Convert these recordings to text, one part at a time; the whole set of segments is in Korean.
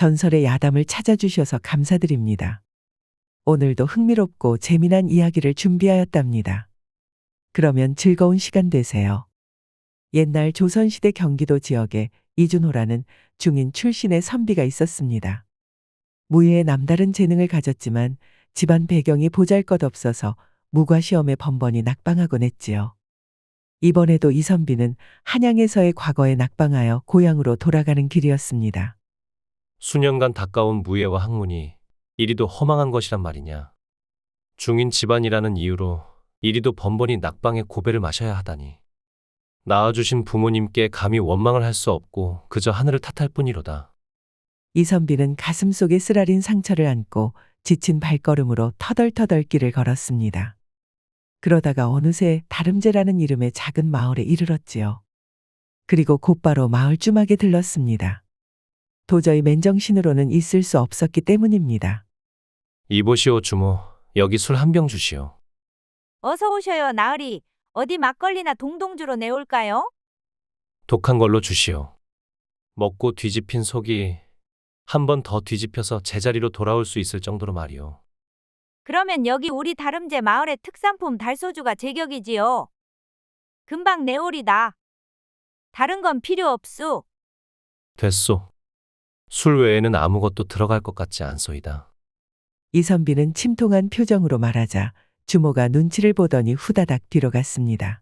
전설의 야담을 찾아주셔서 감사드립니다. 오늘도 흥미롭고 재미난 이야기를 준비하였답니다. 그러면 즐거운 시간 되세요. 옛날 조선시대 경기도 지역에 이준호라는 중인 출신의 선비가 있었습니다. 무예에 남다른 재능을 가졌지만 집안 배경이 보잘것없어서 무과시험에 번번이 낙방하곤 했지요. 이번에도 이 선비는 한양에서의 과거에 낙방하여 고향으로 돌아가는 길이었습니다. 수년간 닦아온 무예와 학문이 이리도 허망한 것이란 말이냐. 중인 집안이라는 이유로 이리도 번번이 낙방에 고배를 마셔야 하다니. 낳아주신 부모님께 감히 원망을 할 수 없고 그저 하늘을 탓할 뿐이로다. 이 선비는 가슴속에 쓰라린 상처를 안고 지친 발걸음으로 터덜터덜 길을 걸었습니다. 그러다가 어느새 다름제라는 이름의 작은 마을에 이르렀지요. 그리고 곧바로 마을 주막에 들렀습니다. 도저히 맨정신으로는 있을 수 없었기 때문입니다. 이보시오 주모, 여기 술 한 병 주시오. 어서 오셔요, 나으리. 어디 막걸리나 동동주로 내올까요? 독한 걸로 주시오. 먹고 뒤집힌 속이 한 번 더 뒤집혀서 제자리로 돌아올 수 있을 정도로 말이오. 그러면 여기 우리 다름제 마을의 특산품 달소주가 제격이지요. 금방 내오리다. 다른 건 필요 없소. 됐소. 술 외에는 아무것도 들어갈 것 같지 않소이다. 이 선비는 침통한 표정으로 말하자 주모가 눈치를 보더니 후다닥 뒤로 갔습니다.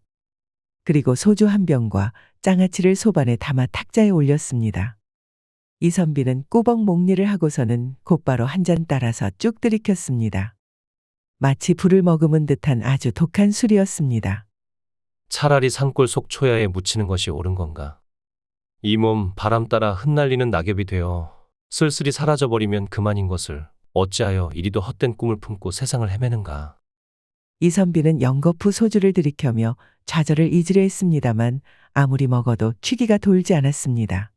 그리고 소주 한 병과 장아찌를 소반에 담아 탁자에 올렸습니다. 이 선비는 꾸벅 목리를 하고서는 곧바로 한 잔 따라서 쭉 들이켰습니다. 마치 불을 머금은 듯한 아주 독한 술이었습니다. 차라리 산골 속초야에 묻히는 것이 옳은 건가? 이 몸 바람 따라 흩날리는 낙엽이 되어 쓸쓸히 사라져버리면 그만인 것을 어찌하여 이리도 헛된 꿈을 품고 세상을 헤매는가? 이 선비는 연거푸 소주를 들이켜며 좌절을 잊으려 했습니다만 아무리 먹어도 취기가 돌지 않았습니다.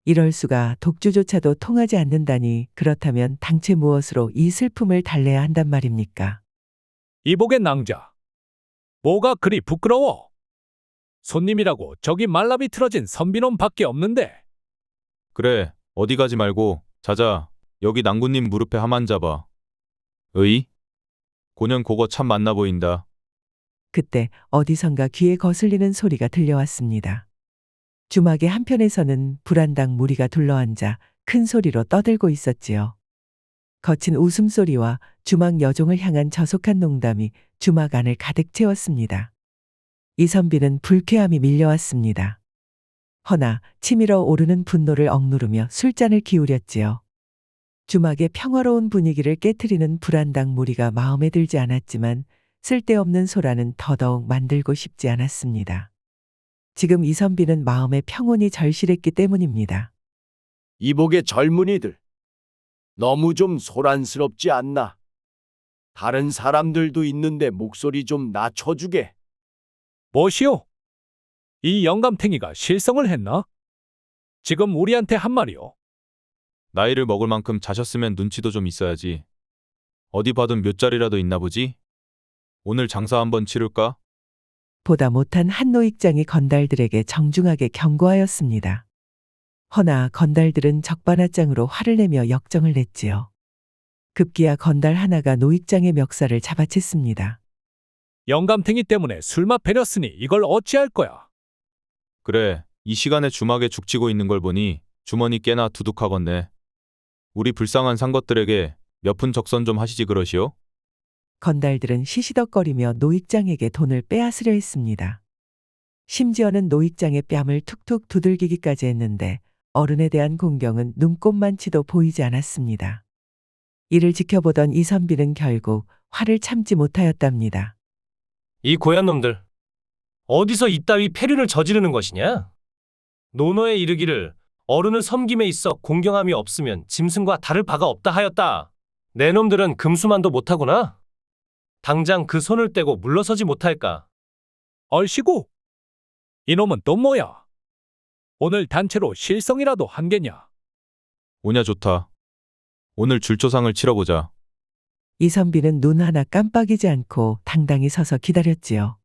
이럴 수가, 독주조차도 통하지 않는다니, 그렇다면 당최 무엇으로 이 슬픔을 달래야 한단 말입니까? 이복의 낭자. 뭐가 그리 부끄러워? 손님이라고 저기 말라비 틀어진 선비놈 밖에 없는데. 그래, 어디 가지 말고 자자, 여기 낭군님 무릎에 함 앉아봐. 으이? 고년 그거 참 만나 보인다. 그때 어디선가 귀에 거슬리는 소리가 들려왔습니다. 주막의 한편에서는 불안당 무리가 둘러앉아 큰 소리로 떠들고 있었지요. 거친 웃음소리와 주막 여종을 향한 저속한 농담이 주막 안을 가득 채웠습니다. 이 선비는 불쾌함이 밀려왔습니다. 허나 치밀어 오르는 분노를 억누르며 술잔을 기울였지요. 주막의 평화로운 분위기를 깨트리는 불안당 무리가 마음에 들지 않았지만 쓸데없는 소란은 더더욱 만들고 싶지 않았습니다. 지금 이 선비는 마음의 평온이 절실했기 때문입니다. 이복의 젊은이들, 너무 좀 소란스럽지 않나? 다른 사람들도 있는데 목소리 좀 낮춰주게. 뭐시오? 이 영감탱이가 실성을 했나? 지금 우리한테 한 말이오. 나이를 먹을 만큼 자셨으면 눈치도 좀 있어야지. 어디 봐둔 몇 자리라도 있나 보지? 오늘 장사 한번 치를까? 보다 못한 한 노익장이 건달들에게 정중하게 경고하였습니다. 허나 건달들은 적반하장으로 화를 내며 역정을 냈지요. 급기야 건달 하나가 노익장의 멱살을 잡아챘습니다. 영감탱이 때문에 술맛 배렸으니 이걸 어찌할 거야? 그래, 이 시간에 주막에 죽치고 있는 걸 보니 주머니 꽤나 두둑하건네. 우리 불쌍한 상것들에게 몇 푼 적선 좀 하시지 그러시오? 건달들은 시시덕거리며 노익장에게 돈을 빼앗으려 했습니다. 심지어는 노익장의 뺨을 툭툭 두들기기까지 했는데 어른에 대한 공경은 눈꼽만치도 보이지 않았습니다. 이를 지켜보던 이 선비는 결국 화를 참지 못하였답니다. 이 고얀 놈들, 어디서 이따위 폐륜을 저지르는 것이냐? 논어에 이르기를 어른을 섬김에 있어 공경함이 없으면 짐승과 다를 바가 없다 하였다. 내 놈들은 금수만도 못하구나. 당장 그 손을 떼고 물러서지 못할까? 얼씨구! 이놈은 또 뭐야? 오늘 단체로 실성이라도 한 게냐? 오냐 좋다. 오늘 줄초상을 치러보자. 이 선비는 눈 하나 깜빡이지 않고 당당히 서서 기다렸지요.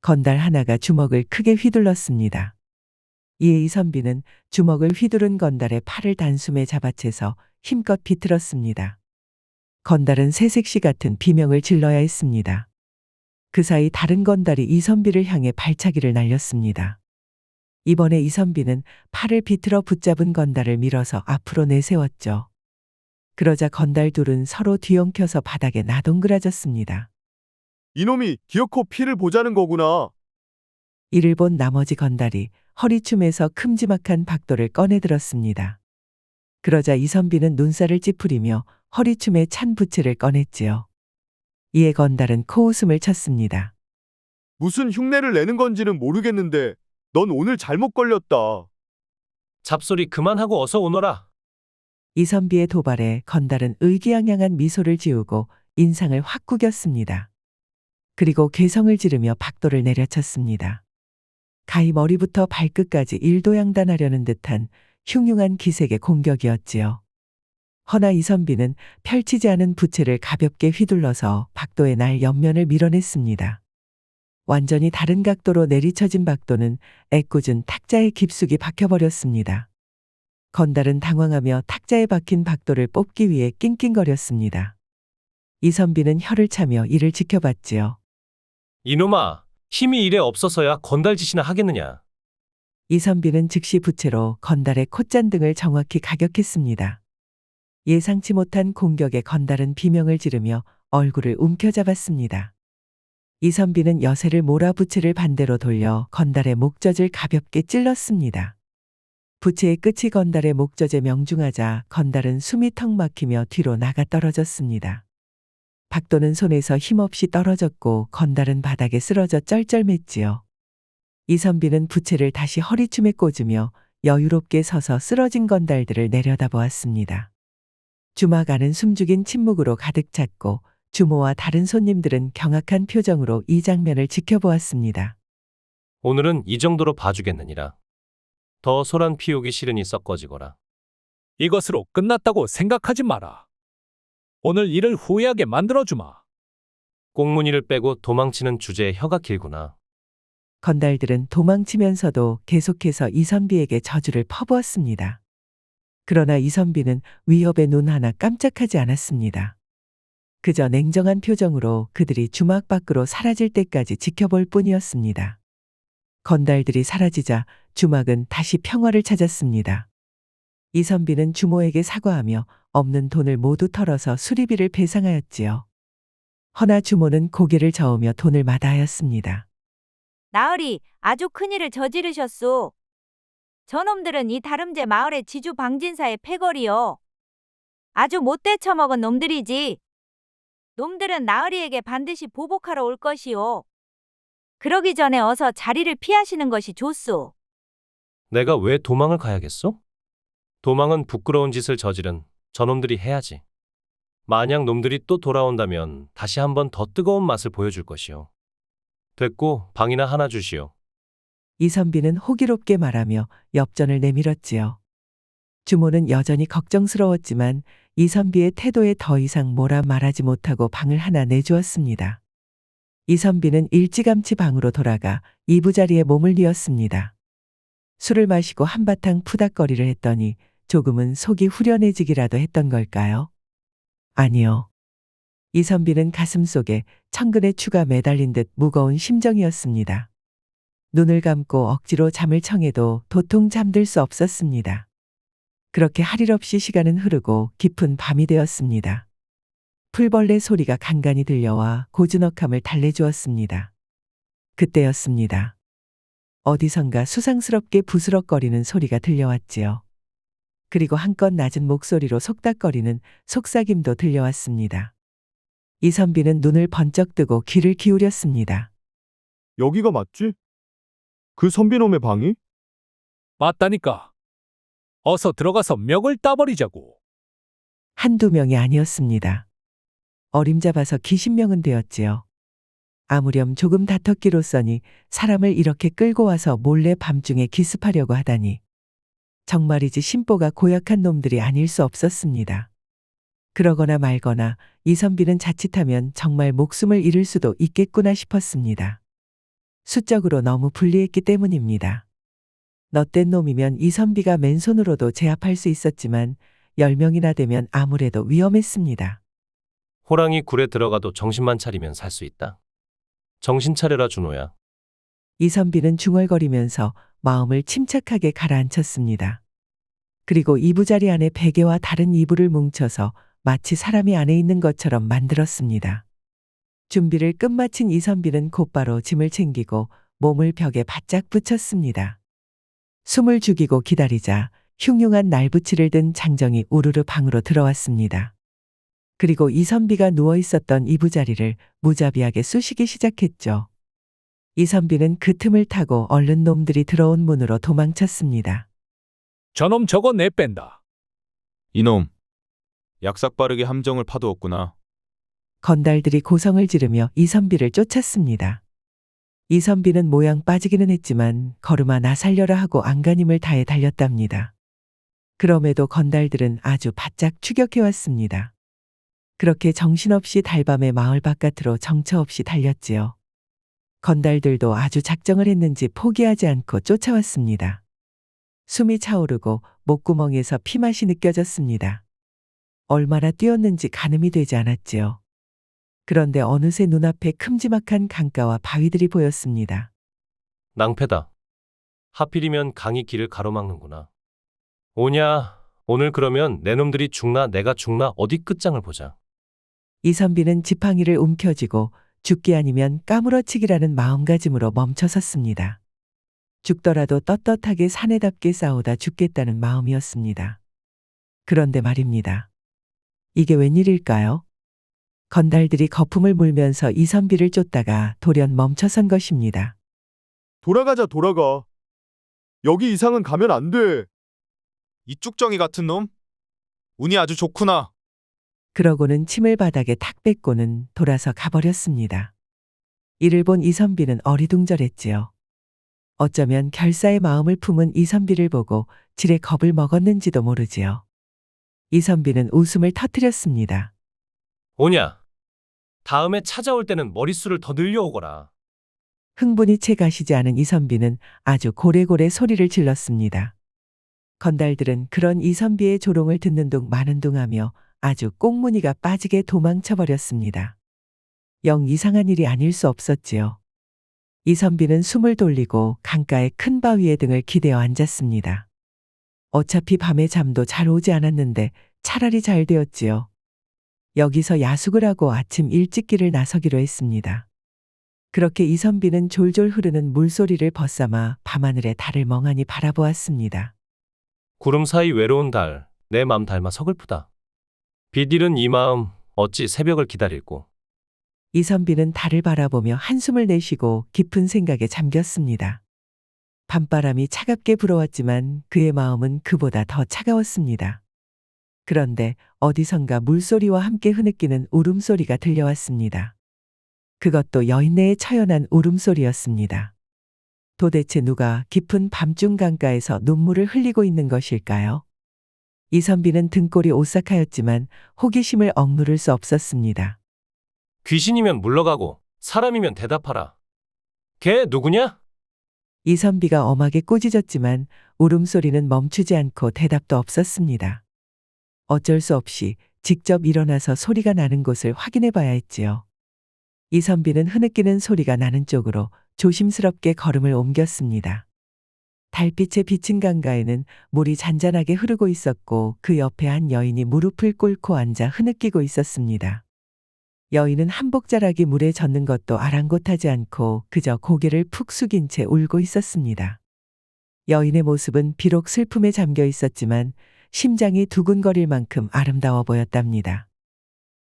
건달 하나가 주먹을 크게 휘둘렀습니다. 이에 이선비는 주먹을 휘두른 건달의 팔을 단숨에 잡아채서 힘껏 비틀었습니다. 건달은 새색시 같은 비명을 질러야 했습니다. 그 사이 다른 건달이 이선비를 향해 발차기를 날렸습니다. 이번에 이선비는 팔을 비틀어 붙잡은 건달을 밀어서 앞으로 내세웠죠. 그러자 건달 둘은 서로 뒤엉켜서 바닥에 나동그라졌습니다. 이놈이 기어코 피를 보자는 거구나. 이를 본 나머지 건달이 허리춤에서 큼지막한 박도를 꺼내들었습니다. 그러자 이선비는 눈살을 찌푸리며 허리춤에 찬 부채를 꺼냈지요. 이에 건달은 코웃음을 쳤습니다. 무슨 흉내를 내는 건지는 모르겠는데 넌 오늘 잘못 걸렸다. 잡소리 그만하고 어서 오너라. 이선비의 도발에 건달은 의기양양한 미소를 지우고 인상을 확 구겼습니다. 그리고 괴성을 지르며 박도를 내려쳤습니다. 가히 머리부터 발끝까지 일도양단하려는 듯한 흉흉한 기색의 공격이었지요. 허나 이선비는 펼치지 않은 부채를 가볍게 휘둘러서 박도의 날 옆면을 밀어냈습니다. 완전히 다른 각도로 내리쳐진 박도는 애꿎은 탁자에 깊숙이 박혀버렸습니다. 건달은 당황하며 탁자에 박힌 박도를 뽑기 위해 낑낑거렸습니다. 이선비는 혀를 차며 이를 지켜봤지요. 이놈아, 힘이 이래 없어서야 건달 짓이나 하겠느냐. 이선비는 즉시 부채로 건달의 콧잔등을 정확히 가격했습니다. 예상치 못한 공격에 건달은 비명을 지르며 얼굴을 움켜잡았습니다. 이선비는 여세를 몰아 부채를 반대로 돌려 건달의 목젖을 가볍게 찔렀습니다. 부채의 끝이 건달의 목젖에 명중하자 건달은 숨이 턱 막히며 뒤로 나가 떨어졌습니다. 박도는 손에서 힘없이 떨어졌고 건달은 바닥에 쓰러져 쩔쩔맸지요. 이선비는 부채를 다시 허리춤에 꽂으며 여유롭게 서서 쓰러진 건달들을 내려다보았습니다. 주막 안은 숨죽인 침묵으로 가득 찼고 주모와 다른 손님들은 경악한 표정으로 이 장면을 지켜보았습니다. 오늘은 이 정도로 봐주겠느니라. 더 소란 피우기 싫으니 썩거지거라. 이것으로 끝났다고 생각하지 마라. 오늘 일을 후회하게 만들어주마. 꽁무니를 빼고 도망치는 주제에 혀가 길구나. 건달들은 도망치면서도 계속해서 이선비에게 저주를 퍼부었습니다. 그러나 이선비는 위협에 눈 하나 깜짝하지 않았습니다. 그저 냉정한 표정으로 그들이 주막 밖으로 사라질 때까지 지켜볼 뿐이었습니다. 건달들이 사라지자 주막은 다시 평화를 찾았습니다. 이선비는 주모에게 사과하며 없는 돈을 모두 털어서 수리비를 배상하였지요. 허나 주모는 고개를 저으며 돈을 마다하였습니다. 나으리 아주 큰일을 저지르셨소. 저놈들은 이 다름제 마을의 지주 방진사의 패거리요. 아주 못돼 처먹은 놈들이지. 놈들은 나으리에게 반드시 보복하러 올 것이요. 그러기 전에 어서 자리를 피하시는 것이 좋소. 내가 왜 도망을 가야겠소? 도망은 부끄러운 짓을 저지른 저놈들이 해야지. 만약 놈들이 또 돌아온다면 다시 한번 더 뜨거운 맛을 보여줄 것이오. 됐고 방이나 하나 주시오. 이선비는 호기롭게 말하며 엽전을 내밀었지요. 주모는 여전히 걱정스러웠지만 이선비의 태도에 더 이상 뭐라 말하지 못하고 방을 하나 내주었습니다. 이선비는 일찌감치 방으로 돌아가 이부자리에 몸을 뉘었습니다. 술을 마시고 한바탕 푸닥거리를 했더니 조금은 속이 후련해지기라도 했던 걸까요? 아니요. 이선비는 가슴속에 천근의 추가 매달린 듯 무거운 심정이었습니다. 눈을 감고 억지로 잠을 청해도 도통 잠들 수 없었습니다. 그렇게 할 일 없이 시간은 흐르고 깊은 밤이 되었습니다. 풀벌레 소리가 간간이 들려와 고즈넉함을 달래주었습니다. 그때였습니다. 어디선가 수상스럽게 부스럭거리는 소리가 들려왔지요. 그리고 한껏 낮은 목소리로 속닥거리는 속삭임도 들려왔습니다. 이선비는 눈을 번쩍 뜨고 귀를 기울였습니다. 여기가 맞지? 그 선비놈의 방이? 맞다니까. 어서 들어가서 멱을 따버리자고. 한두 명이 아니었습니다. 어림잡아서 기신명은 되었지요. 아무렴 조금 다퉜기로써니 사람을 이렇게 끌고 와서 몰래 밤중에 기습하려고 하다니. 정말이지 심보가 고약한 놈들이 아닐 수 없었습니다. 그러거나 말거나 이선비는 자칫하면 정말 목숨을 잃을 수도 있겠구나 싶었습니다. 수적으로 너무 불리했기 때문입니다. 넛된 놈이면 이선비가 맨손으로도 제압할 수 있었지만 10명이나 되면 아무래도 위험했습니다. 호랑이 굴에 들어가도 정신만 차리면 살 수 있다. 정신 차려라 준호야. 이선비는 중얼거리면서 마음을 침착하게 가라앉혔습니다. 그리고 이부자리 안에 베개와 다른 이불을 뭉쳐서 마치 사람이 안에 있는 것처럼 만들었습니다. 준비를 끝마친 이선비는 곧바로 짐을 챙기고 몸을 벽에 바짝 붙였습니다. 숨을 죽이고 기다리자 흉흉한 날붙이를 든 장정이 우르르 방으로 들어왔습니다. 그리고 이선비가 누워 있었던 이부자리를 무자비하게 쑤시기 시작했죠. 이선비는 그 틈을 타고 얼른 놈들이 들어온 문으로 도망쳤습니다. 저놈 저거 내뺀다. 이놈. 약삭 빠르게 함정을 파두었구나. 건달들이 고성을 지르며 이선비를 쫓았습니다. 이선비는 모양 빠지기는 했지만 걸음아 나 살려라 하고 안간힘을 다해 달렸답니다. 그럼에도 건달들은 아주 바짝 추격해왔습니다. 그렇게 정신없이 달밤에 마을 바깥으로 정처 없이 달렸지요. 건달들도 아주 작정을 했는지 포기하지 않고 쫓아왔습니다. 숨이 차오르고 목구멍에서 피맛이 느껴졌습니다. 얼마나 뛰었는지 가늠이 되지 않았지요. 그런데 어느새 눈앞에 큼지막한 강가와 바위들이 보였습니다. 낭패다. 하필이면 강이 길을 가로막는구나. 오냐, 오늘 그러면 내 놈들이 죽나 내가 죽나 어디 끝장을 보자. 이선비는 지팡이를 움켜쥐고 죽기 아니면 까무러치기라는 마음가짐으로 멈춰섰습니다. 죽더라도 떳떳하게 사내답게 싸우다 죽겠다는 마음이었습니다. 그런데 말입니다. 이게 웬일일까요? 건달들이 거품을 물면서 이선비를 쫓다가 돌연 멈춰선 것입니다. 돌아가자, 돌아가. 여기 이상은 가면 안 돼. 이 쭉정이 같은 놈? 운이 아주 좋구나. 그러고는 침을 바닥에 탁 뱉고는 돌아서 가버렸습니다. 이를 본 이선비는 어리둥절했지요. 어쩌면 결사의 마음을 품은 이선비를 보고 지레 겁을 먹었는지도 모르지요. 이선비는 웃음을 터뜨렸습니다. 오냐, 다음에 찾아올 때는 머릿수를 더 늘려오거라. 흥분이 채 가시지 않은 이선비는 아주 고래고래 소리를 질렀습니다. 건달들은 그런 이선비의 조롱을 듣는 둥 마는 둥 하며 아주 꽁무니가 빠지게 도망쳐 버렸습니다. 영 이상한 일이 아닐 수 없었지요. 이선비는 숨을 돌리고 강가의 큰 바위에 등을 기대어 앉았습니다. 어차피 밤에 잠도 잘 오지 않았는데 차라리 잘 되었지요. 여기서 야숙을 하고 아침 일찍 길을 나서기로 했습니다. 그렇게 이선비는 졸졸 흐르는 물소리를 벗삼아 밤하늘의 달을 멍하니 바라보았습니다. 구름 사이 외로운 달, 내 맘 닮아 서글프다. 빛 잃은 이 마음 어찌 새벽을 기다릴꼬. 이선비는 달을 바라보며 한숨을 내쉬고 깊은 생각에 잠겼습니다. 밤바람이 차갑게 불어왔지만 그의 마음은 그보다 더 차가웠습니다. 그런데 어디선가 물소리와 함께 흐느끼는 울음소리가 들려왔습니다. 그것도 여인네의 처연한 울음소리였습니다. 도대체 누가 깊은 밤중 강가에서 눈물을 흘리고 있는 것일까요? 이선비는 등골이 오싹하였지만 호기심을 억누를 수 없었습니다. 귀신이면 물러가고 사람이면 대답하라. 걔 누구냐? 이선비가 엄하게 꾸짖었지만 울음소리는 멈추지 않고 대답도 없었습니다. 어쩔 수 없이 직접 일어나서 소리가 나는 곳을 확인해 봐야 했지요. 이선비는 흐느끼는 소리가 나는 쪽으로 조심스럽게 걸음을 옮겼습니다. 달빛에 비친 강가에는 물이 잔잔하게 흐르고 있었고 그 옆에 한 여인이 무릎을 꿇고 앉아 흐느끼고 있었습니다. 여인은 한복자락이 물에 젖는 것도 아랑곳하지 않고 그저 고개를 푹 숙인 채 울고 있었습니다. 여인의 모습은 비록 슬픔에 잠겨 있었지만 심장이 두근거릴 만큼 아름다워 보였답니다.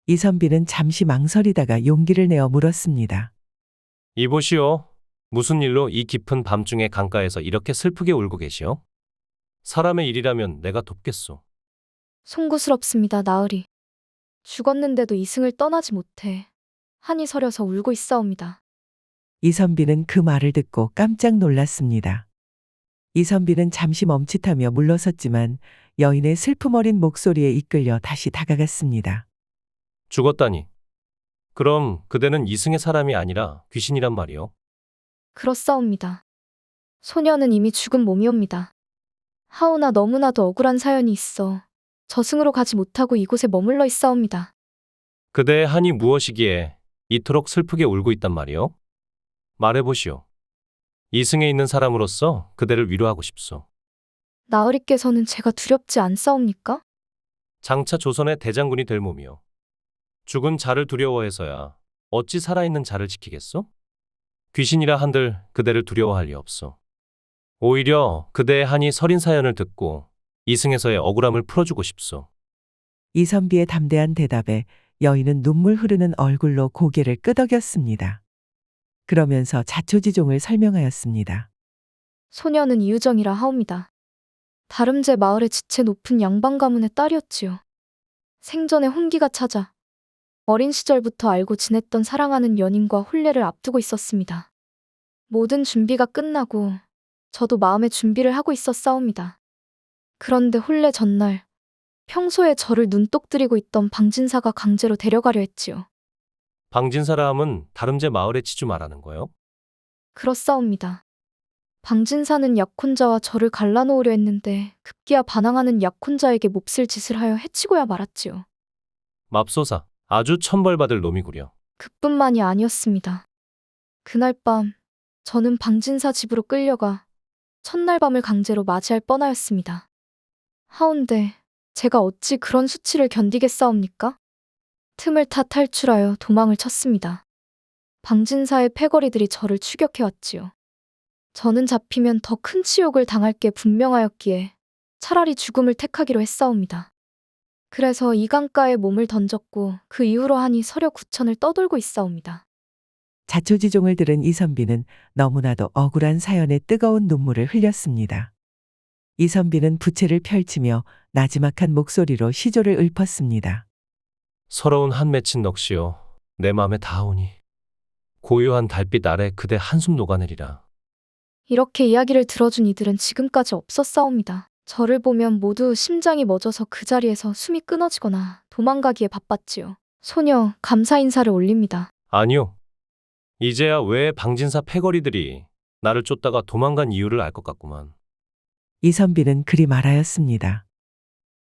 이선비는 잠시 망설이다가 용기를 내어 물었습니다. 이보시오. 무슨 일로 이 깊은 밤중에 강가에서 이렇게 슬프게 울고 계시오? 사람의 일이라면 내가 돕겠소. 송구스럽습니다, 나으리. 죽었는데도 이승을 떠나지 못해 한이 서려서 울고 있사옵니다. 이선비는 그 말을 듣고 깜짝 놀랐습니다. 이선비는 잠시 멈칫하며 물러섰지만 여인의 슬픔 어린 목소리에 이끌려 다시 다가갔습니다. 죽었다니. 그럼 그대는 이승의 사람이 아니라 귀신이란 말이오? 그렇사옵니다. 소녀는 이미 죽은 몸이옵니다. 하오나 너무나도 억울한 사연이 있어 저승으로 가지 못하고 이곳에 머물러 있사옵니다. 그대의 한이 무엇이기에 이토록 슬프게 울고 있단 말이오? 말해보시오. 이승에 있는 사람으로서 그대를 위로하고 싶소. 나으리께서는 제가 두렵지 않사옵니까? 장차 조선의 대장군이 될 몸이오. 죽은 자를 두려워해서야 어찌 살아있는 자를 지키겠소? 귀신이라 한들 그대를 두려워할 리 없소. 오히려 그대의 한이 서린 사연을 듣고 이승에서의 억울함을 풀어주고 싶소. 이선비의 담대한 대답에 여인은 눈물 흐르는 얼굴로 고개를 끄덕였습니다. 그러면서 자초지종을 설명하였습니다. 소녀는 이유정이라 하옵니다. 다름제 마을의 지체 높은 양반 가문의 딸이었지요. 생전에 혼기가 찾아 어린 시절부터 알고 지냈던 사랑하는 연인과 혼례를 앞두고 있었습니다. 모든 준비가 끝나고 저도 마음의 준비를 하고 있었사옵니다. 그런데 혼례 전날 평소에 저를 눈독 들이고 있던 방진사가 강제로 데려가려 했지요. 방진사라 함은 다름제 마을의 지주 말하는 거요? 그렇사옵니다. 방진사는 약혼자와 저를 갈라놓으려 했는데 급기야 반항하는 약혼자에게 몹쓸 짓을 하여 해치고야 말았지요. 맙소사, 아주 천벌받을 놈이구려. 그뿐만이 아니었습니다. 그날 밤 저는 방진사 집으로 끌려가 첫날 밤을 강제로 맞이할 뻔하였습니다. 하온데 제가 어찌 그런 수치를 견디겠사옵니까? 틈을 타 탈출하여 도망을 쳤습니다. 방진사의 패거리들이 저를 추격해왔지요. 저는 잡히면 더 큰 치욕을 당할 게 분명하였기에 차라리 죽음을 택하기로 했사옵니다. 그래서 이 강가에 몸을 던졌고 그 이후로 하니 서려 구천을 떠돌고 있사옵니다. 자초지종을 들은 이선비는 너무나도 억울한 사연에 뜨거운 눈물을 흘렸습니다. 이선비는 부채를 펼치며 나지막한 목소리로 시조를 읊었습니다. 서러운 한 맺힌 넋이요. 내 맘에 닿으오니. 고요한 달빛 아래 그대 한숨 녹아내리라. 이렇게 이야기를 들어준 이들은 지금까지 없었사옵니다. 저를 보면 모두 심장이 멎어서 그 자리에서 숨이 끊어지거나 도망가기에 바빴지요. 소녀 감사 인사를 올립니다. 아니요. 이제야 왜 방진사 패거리들이 나를 쫓다가 도망간 이유를 알 것 같구만. 이선비는 그리 말하였습니다.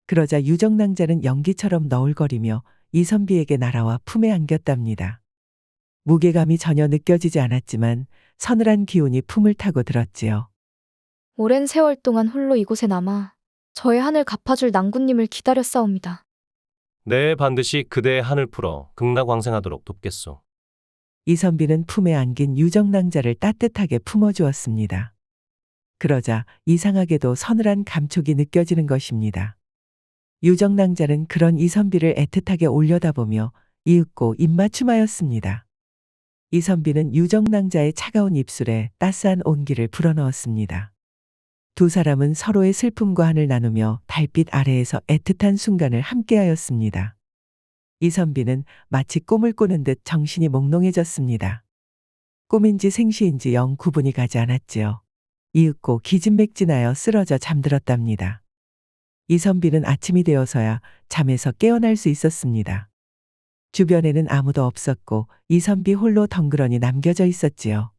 그러자 유정낭자는 연기처럼 너울거리며 이선비에게 날아와 품에 안겼답니다. 무게감이 전혀 느껴지지 않았지만 서늘한 기운이 품을 타고 들었지요. 오랜 세월 동안 홀로 이곳에 남아 저의 한을 갚아줄 낭군님을 기다렸사옵니다. 내 반드시 그대의 한을 풀어 극락왕생하도록 돕겠소. 이선비는 품에 안긴 유정낭자를 따뜻하게 품어주었습니다. 그러자 이상하게도 서늘한 감촉이 느껴지는 것입니다. 유정낭자는 그런 이선비를 애틋하게 올려다보며 이윽고 입맞춤하였습니다. 이선비는 유정낭자의 차가운 입술에 따스한 온기를 불어넣었습니다. 두 사람은 서로의 슬픔과 한을 나누며 달빛 아래에서 애틋한 순간을 함께하였습니다. 이선비는 마치 꿈을 꾸는 듯 정신이 몽롱해졌습니다. 꿈인지 생시인지 영 구분이 가지 않았지요. 이윽고 기진맥진하여 쓰러져 잠들었답니다. 이선비는 아침이 되어서야 잠에서 깨어날 수 있었습니다. 주변에는 아무도 없었고 이선비 홀로 덩그러니 남겨져 있었지요.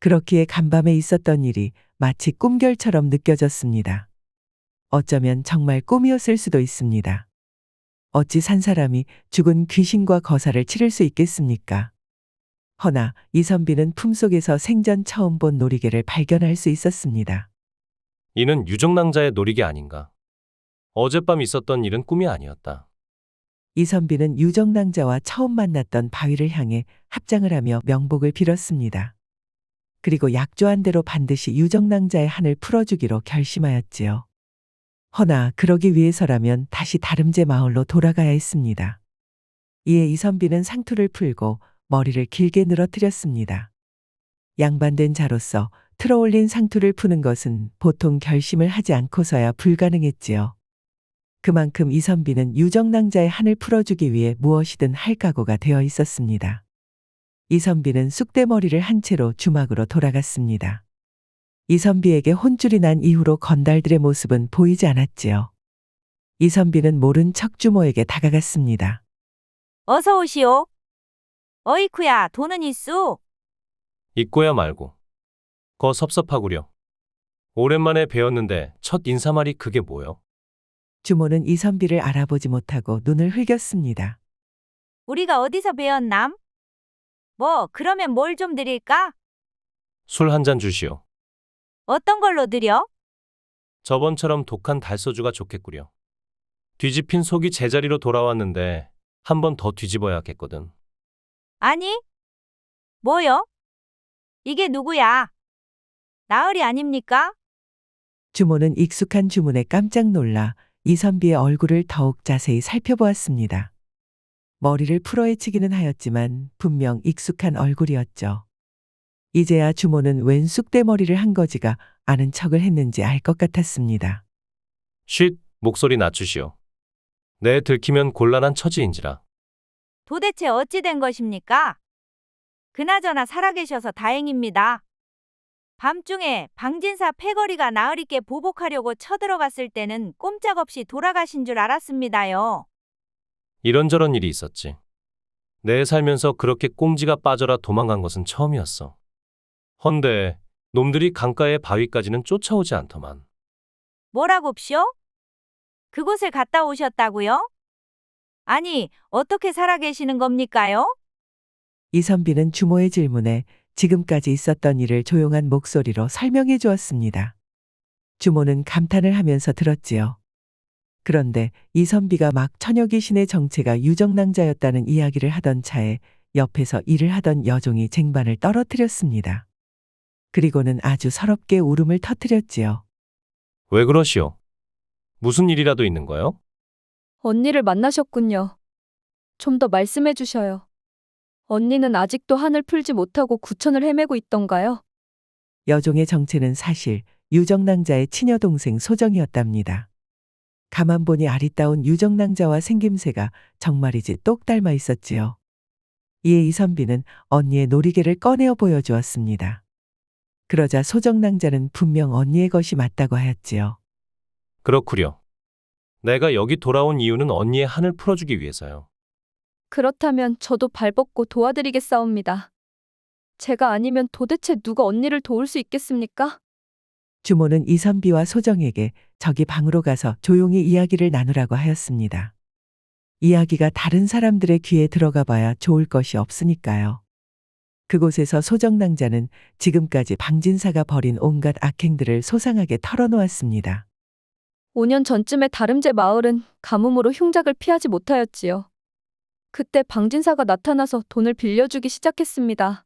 그렇기에 간밤에 있었던 일이 마치 꿈결처럼 느껴졌습니다. 어쩌면 정말 꿈이었을 수도 있습니다. 어찌 산 사람이 죽은 귀신과 거사를 치를 수 있겠습니까? 허나 이선비는 품속에서 생전 처음 본 놀이개를 발견할 수 있었습니다. 이는 유정낭자의 놀이개 아닌가. 어젯밤 있었던 일은 꿈이 아니었다. 이선비는 유정낭자와 처음 만났던 바위를 향해 합장을 하며 명복을 빌었습니다. 그리고 약조한 대로 반드시 유정낭자의 한을 풀어주기로 결심하였지요. 허나 그러기 위해서라면 다시 다름제 마을로 돌아가야 했습니다. 이에 이선비는 상투를 풀고 머리를 길게 늘어뜨렸습니다. 양반된 자로서 틀어올린 상투를 푸는 것은 보통 결심을 하지 않고서야 불가능했지요. 그만큼 이선비는 유정낭자의 한을 풀어주기 위해 무엇이든 할 각오가 되어 있었습니다. 이선비는 쑥대머리를 한 채로 주막으로 돌아갔습니다. 이선비에게 혼쭐이 난 이후로 건달들의 모습은 보이지 않았지요. 이선비는 모른 척 주모에게 다가갔습니다. 어서 오시오. 어이쿠야, 돈은 있소? 있고야 말고. 거 섭섭하구려. 오랜만에 뵈었는데 첫 인사말이 그게 뭐여? 주모는 이선비를 알아보지 못하고 눈을 흘겼습니다. 우리가 어디서 배웠남? 뭐, 그러면 뭘 좀 드릴까? 술 한 잔 주시오. 어떤 걸로 드려? 저번처럼 독한 달소주가 좋겠구려. 뒤집힌 속이 제자리로 돌아왔는데 한 번 더 뒤집어야겠거든. 아니? 뭐요? 이게 누구야? 나으리 아닙니까? 주모는 익숙한 주문에 깜짝 놀라 이선비의 얼굴을 더욱 자세히 살펴보았습니다. 머리를 풀어헤치기는 하였지만 분명 익숙한 얼굴이었죠. 이제야 주모는 웬 쑥대머리를 한 거지가 아는 척을 했는지 알 것 같았습니다. 쉿, 목소리 낮추시오. 내 들키면 곤란한 처지인지라. 도대체 어찌 된 것입니까? 그나저나 살아계셔서 다행입니다. 밤중에 방진사 패거리가 나으리께 보복하려고 쳐들어갔을 때는 꼼짝없이 돌아가신 줄 알았습니다요. 이런저런 일이 있었지. 내 살면서 그렇게 꽁지가 빠져라 도망간 것은 처음이었어. 헌데 놈들이 강가의 바위까지는 쫓아오지 않더만. 뭐라고쇼? 그곳을 갔다 오셨다고요? 아니, 어떻게 살아계시는 겁니까요? 이선비는 주모의 질문에 지금까지 있었던 일을 조용한 목소리로 설명해 주었습니다. 주모는 감탄을 하면서 들었지요. 그런데 이선비가 막 처녀 귀신의 정체가 유정낭자였다는 이야기를 하던 차에 옆에서 일을 하던 여종이 쟁반을 떨어뜨렸습니다. 그리고는 아주 서럽게 울음을 터뜨렸지요. 왜 그러시오? 무슨 일이라도 있는 거요? 언니를 만나셨군요. 좀 더 말씀해 주셔요. 언니는 아직도 한을 풀지 못하고 구천을 헤매고 있던가요? 여종의 정체는 사실 유정낭자의 친여 동생 소정이었답니다. 가만 보니 아리따운 유정낭자와 생김새가 정말이지 똑 닮아 있었지요. 이에 이선비는 언니의 놀이개를 꺼내어 보여주었습니다. 그러자 소정낭자는 분명 언니의 것이 맞다고 하였지요. 그렇구려. 내가 여기 돌아온 이유는 언니의 한을 풀어주기 위해서요. 그렇다면 저도 발벗고 도와드리겠사옵니다. 제가 아니면 도대체 누가 언니를 도울 수 있겠습니까? 주모는 이선비와 소정에게 저기 방으로 가서 조용히 이야기를 나누라고 하였습니다. 이야기가 다른 사람들의 귀에 들어가 봐야 좋을 것이 없으니까요. 그곳에서 소정낭자는 지금까지 방진사가 벌인 온갖 악행들을 소상하게 털어놓았습니다. 5년 전쯤에 다름제 마을은 가뭄으로 흉작을 피하지 못하였지요. 그때 방진사가 나타나서 돈을 빌려주기 시작했습니다.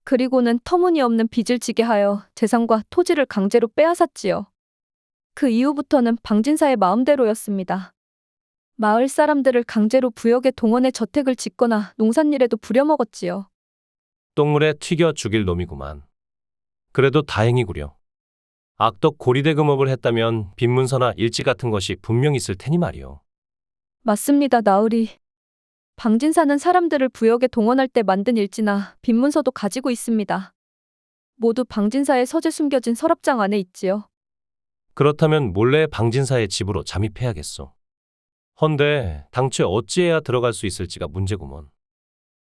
그리고는 터무니없는 빚을 지게 하여 재산과 토지를 강제로 빼앗았지요. 그 이후부터는 방진사의 마음대로였습니다. 마을 사람들을 강제로 부역에 동원해 저택을 짓거나 농산일에도 부려먹었지요. 똥물에 튀겨 죽일 놈이구만. 그래도 다행이구려. 악덕 고리대금업을 했다면 빈문서나 일지 같은 것이 분명 있을 테니 말이오. 맞습니다, 나으리. 방진사는 사람들을 부역에 동원할 때 만든 일지나 빈문서도 가지고 있습니다. 모두 방진사의 서재 숨겨진 서랍장 안에 있지요. 그렇다면 몰래 방진사의 집으로 잠입해야겠소. 헌데 당최 어찌해야 들어갈 수 있을지가 문제구먼.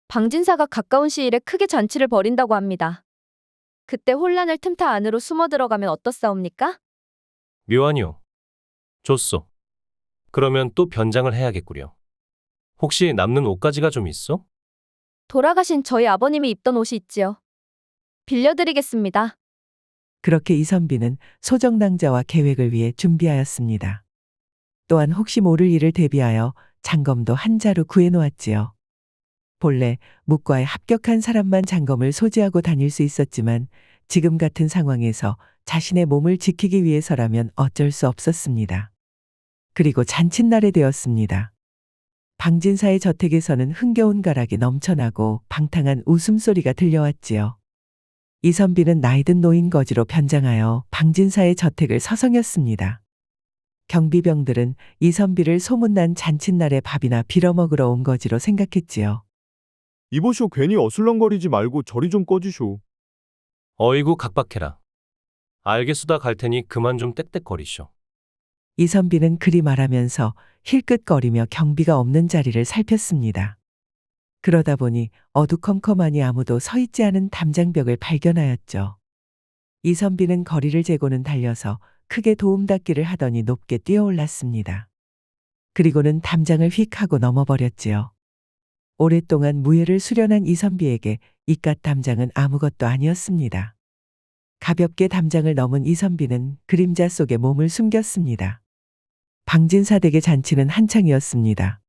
방진사가 가까운 시일에 크게 잔치를 벌인다고 합니다. 그때 혼란을 틈타 안으로 숨어 들어가면 어떻사옵니까? 묘하니요. 좋소. 그러면 또 변장을 해야겠구려. 혹시 남는 옷가지가 좀 있어? 돌아가신 저희 아버님이 입던 옷이 있지요. 빌려드리겠습니다. 그렇게 이선비는 소정낭자와 계획을 위해 준비하였습니다. 또한 혹시 모를 일을 대비하여 장검도 한 자루 구해놓았지요. 본래 묵과에 합격한 사람만 장검을 소지하고 다닐 수 있었지만 지금 같은 상황에서 자신의 몸을 지키기 위해서라면 어쩔 수 없었습니다. 그리고 잔칫날이 되었습니다. 방진사의 저택에서는 흥겨운 가락이 넘쳐나고 방탕한 웃음소리가 들려왔지요. 이선비는 나이든 노인 거지로 변장하여 방진사의 저택을 서성였습니다. 경비병들은 이선비를 소문난 잔칫날에 밥이나 빌어먹으러 온 거지로 생각했지요. 이보쇼, 괜히 어슬렁거리지 말고 저리 좀 꺼주쇼. 어이구 각박해라. 알겠수다 갈 테니 그만 좀 떽떽거리쇼. 이선비는 그리 말하면서 힐끗거리며 경비가 없는 자리를 살폈습니다. 그러다 보니 어두컴컴하니 아무도 서 있지 않은 담장벽을 발견하였죠. 이선비는 거리를 재고는 달려서 크게 도움닫기를 하더니 높게 뛰어올랐습니다. 그리고는 담장을 휙 하고 넘어버렸지요. 오랫동안 무예를 수련한 이선비에게 이깟 담장은 아무것도 아니었습니다. 가볍게 담장을 넘은 이선비는 그림자 속에 몸을 숨겼습니다. 방진사 댁의 잔치는 한창이었습니다.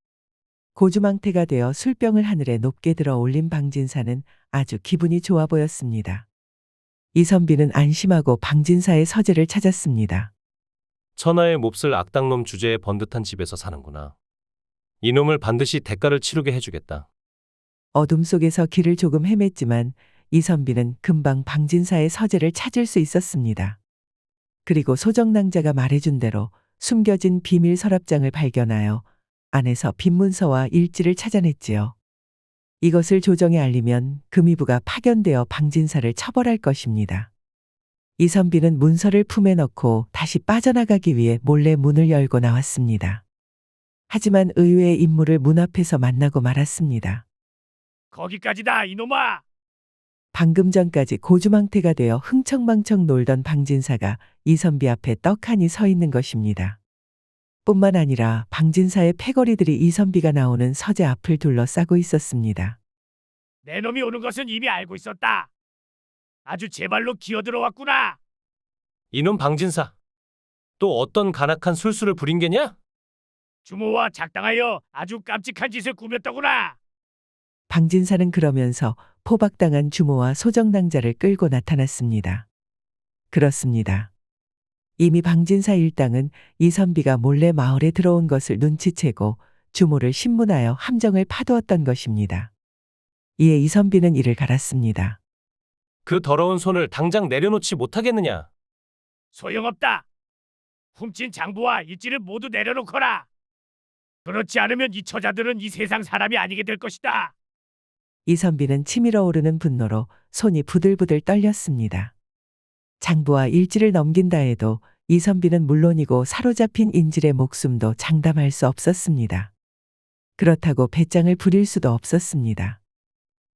고주망태가 되어 술병을 하늘에 높게 들어 올린 방진사는 아주 기분이 좋아 보였습니다. 이선비는 안심하고 방진사의 서재를 찾았습니다. 천하의 몹쓸 악당놈 주제에 번듯한 집에서 사는구나. 이놈을 반드시 대가를 치르게 해주겠다. 어둠 속에서 길을 조금 헤맸지만 이선비는 금방 방진사의 서재를 찾을 수 있었습니다. 그리고 소정낭자가 말해준 대로 숨겨진 비밀 서랍장을 발견하여 안에서 빈문서와 일지를 찾아냈지요. 이것을 조정에 알리면 금의부가 파견되어 방진사를 처벌할 것입니다. 이선비는 문서를 품에 넣고 다시 빠져나가기 위해 몰래 문을 열고 나왔습니다. 하지만 의외의 인물을 문 앞에서 만나고 말았습니다. 거기까지다, 이놈아! 방금 전까지 고주망태가 되어 흥청망청 놀던 방진사가 이선비 앞에 떡하니 서 있는 것입니다. 뿐만 아니라 방진사의 패거리들이 이선비가 나오는 서재 앞을 둘러싸고 있었습니다. 내 놈이 오는 것은 이미 알고 있었다. 아주 제 발로 기어들어왔구나. 이놈 방진사. 또 어떤 간악한 술수를 부린 게냐? 주모와 작당하여 아주 깜찍한 짓을 꾸몄더구나. 방진사는 그러면서 포박당한 주모와 소정낭자를 끌고 나타났습니다. 그렇습니다. 이미 방진사 일당은 이선비가 몰래 마을에 들어온 것을 눈치채고 주모를 신문하여 함정을 파두었던 것입니다. 이에 이선비는 이를 갈았습니다. 그 더러운 손을 당장 내려놓지 못하겠느냐? 소용없다. 훔친 장부와 일지를 모두 내려놓거라. 그렇지 않으면 이 처자들은 이 세상 사람이 아니게 될 것이다. 이선비는 치밀어 오르는 분노로 손이 부들부들 떨렸습니다. 장부와 일지를 넘긴다 해도 이선비는 물론이고 사로잡힌 인질의 목숨도 장담할 수 없었습니다. 그렇다고 배짱을 부릴 수도 없었습니다.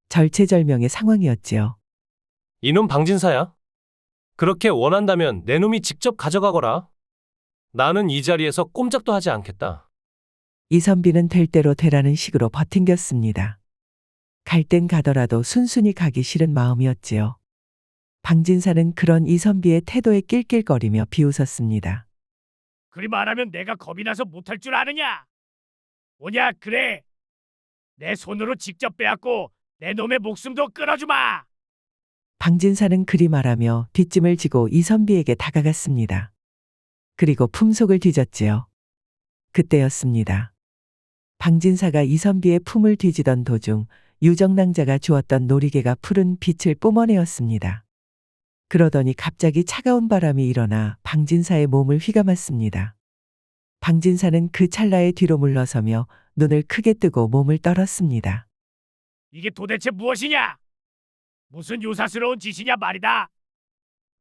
절체절명의 상황이었지요. 이놈 방진사야. 그렇게 원한다면 내 놈이 직접 가져가거라. 나는 이 자리에서 꼼짝도 하지 않겠다. 이선비는 될 대로 되라는 식으로 버팅겼습니다. 갈 땐 가더라도 순순히 가기 싫은 마음이었지요. 방진사는 그런 이선비의 태도에 낄낄거리며 비웃었습니다. 그리 말하면 내가 겁이 나서 못할 줄 아느냐? 오냐, 그래. 내 손으로 직접 빼앗고 내 놈의 목숨도 끊어주마. 방진사는 그리 말하며 뒷짐을 지고 이선비에게 다가갔습니다. 그리고 품속을 뒤졌지요. 그때였습니다. 방진사가 이선비의 품을 뒤지던 도중 유정낭자가 주었던 놀이개가 푸른 빛을 뿜어내었습니다. 그러더니 갑자기 차가운 바람이 일어나 방진사의 몸을 휘감았습니다. 방진사는 그 찰나에 뒤로 물러서며 눈을 크게 뜨고 몸을 떨었습니다. 이게 도대체 무엇이냐? 무슨 요사스러운 짓이냐 말이다.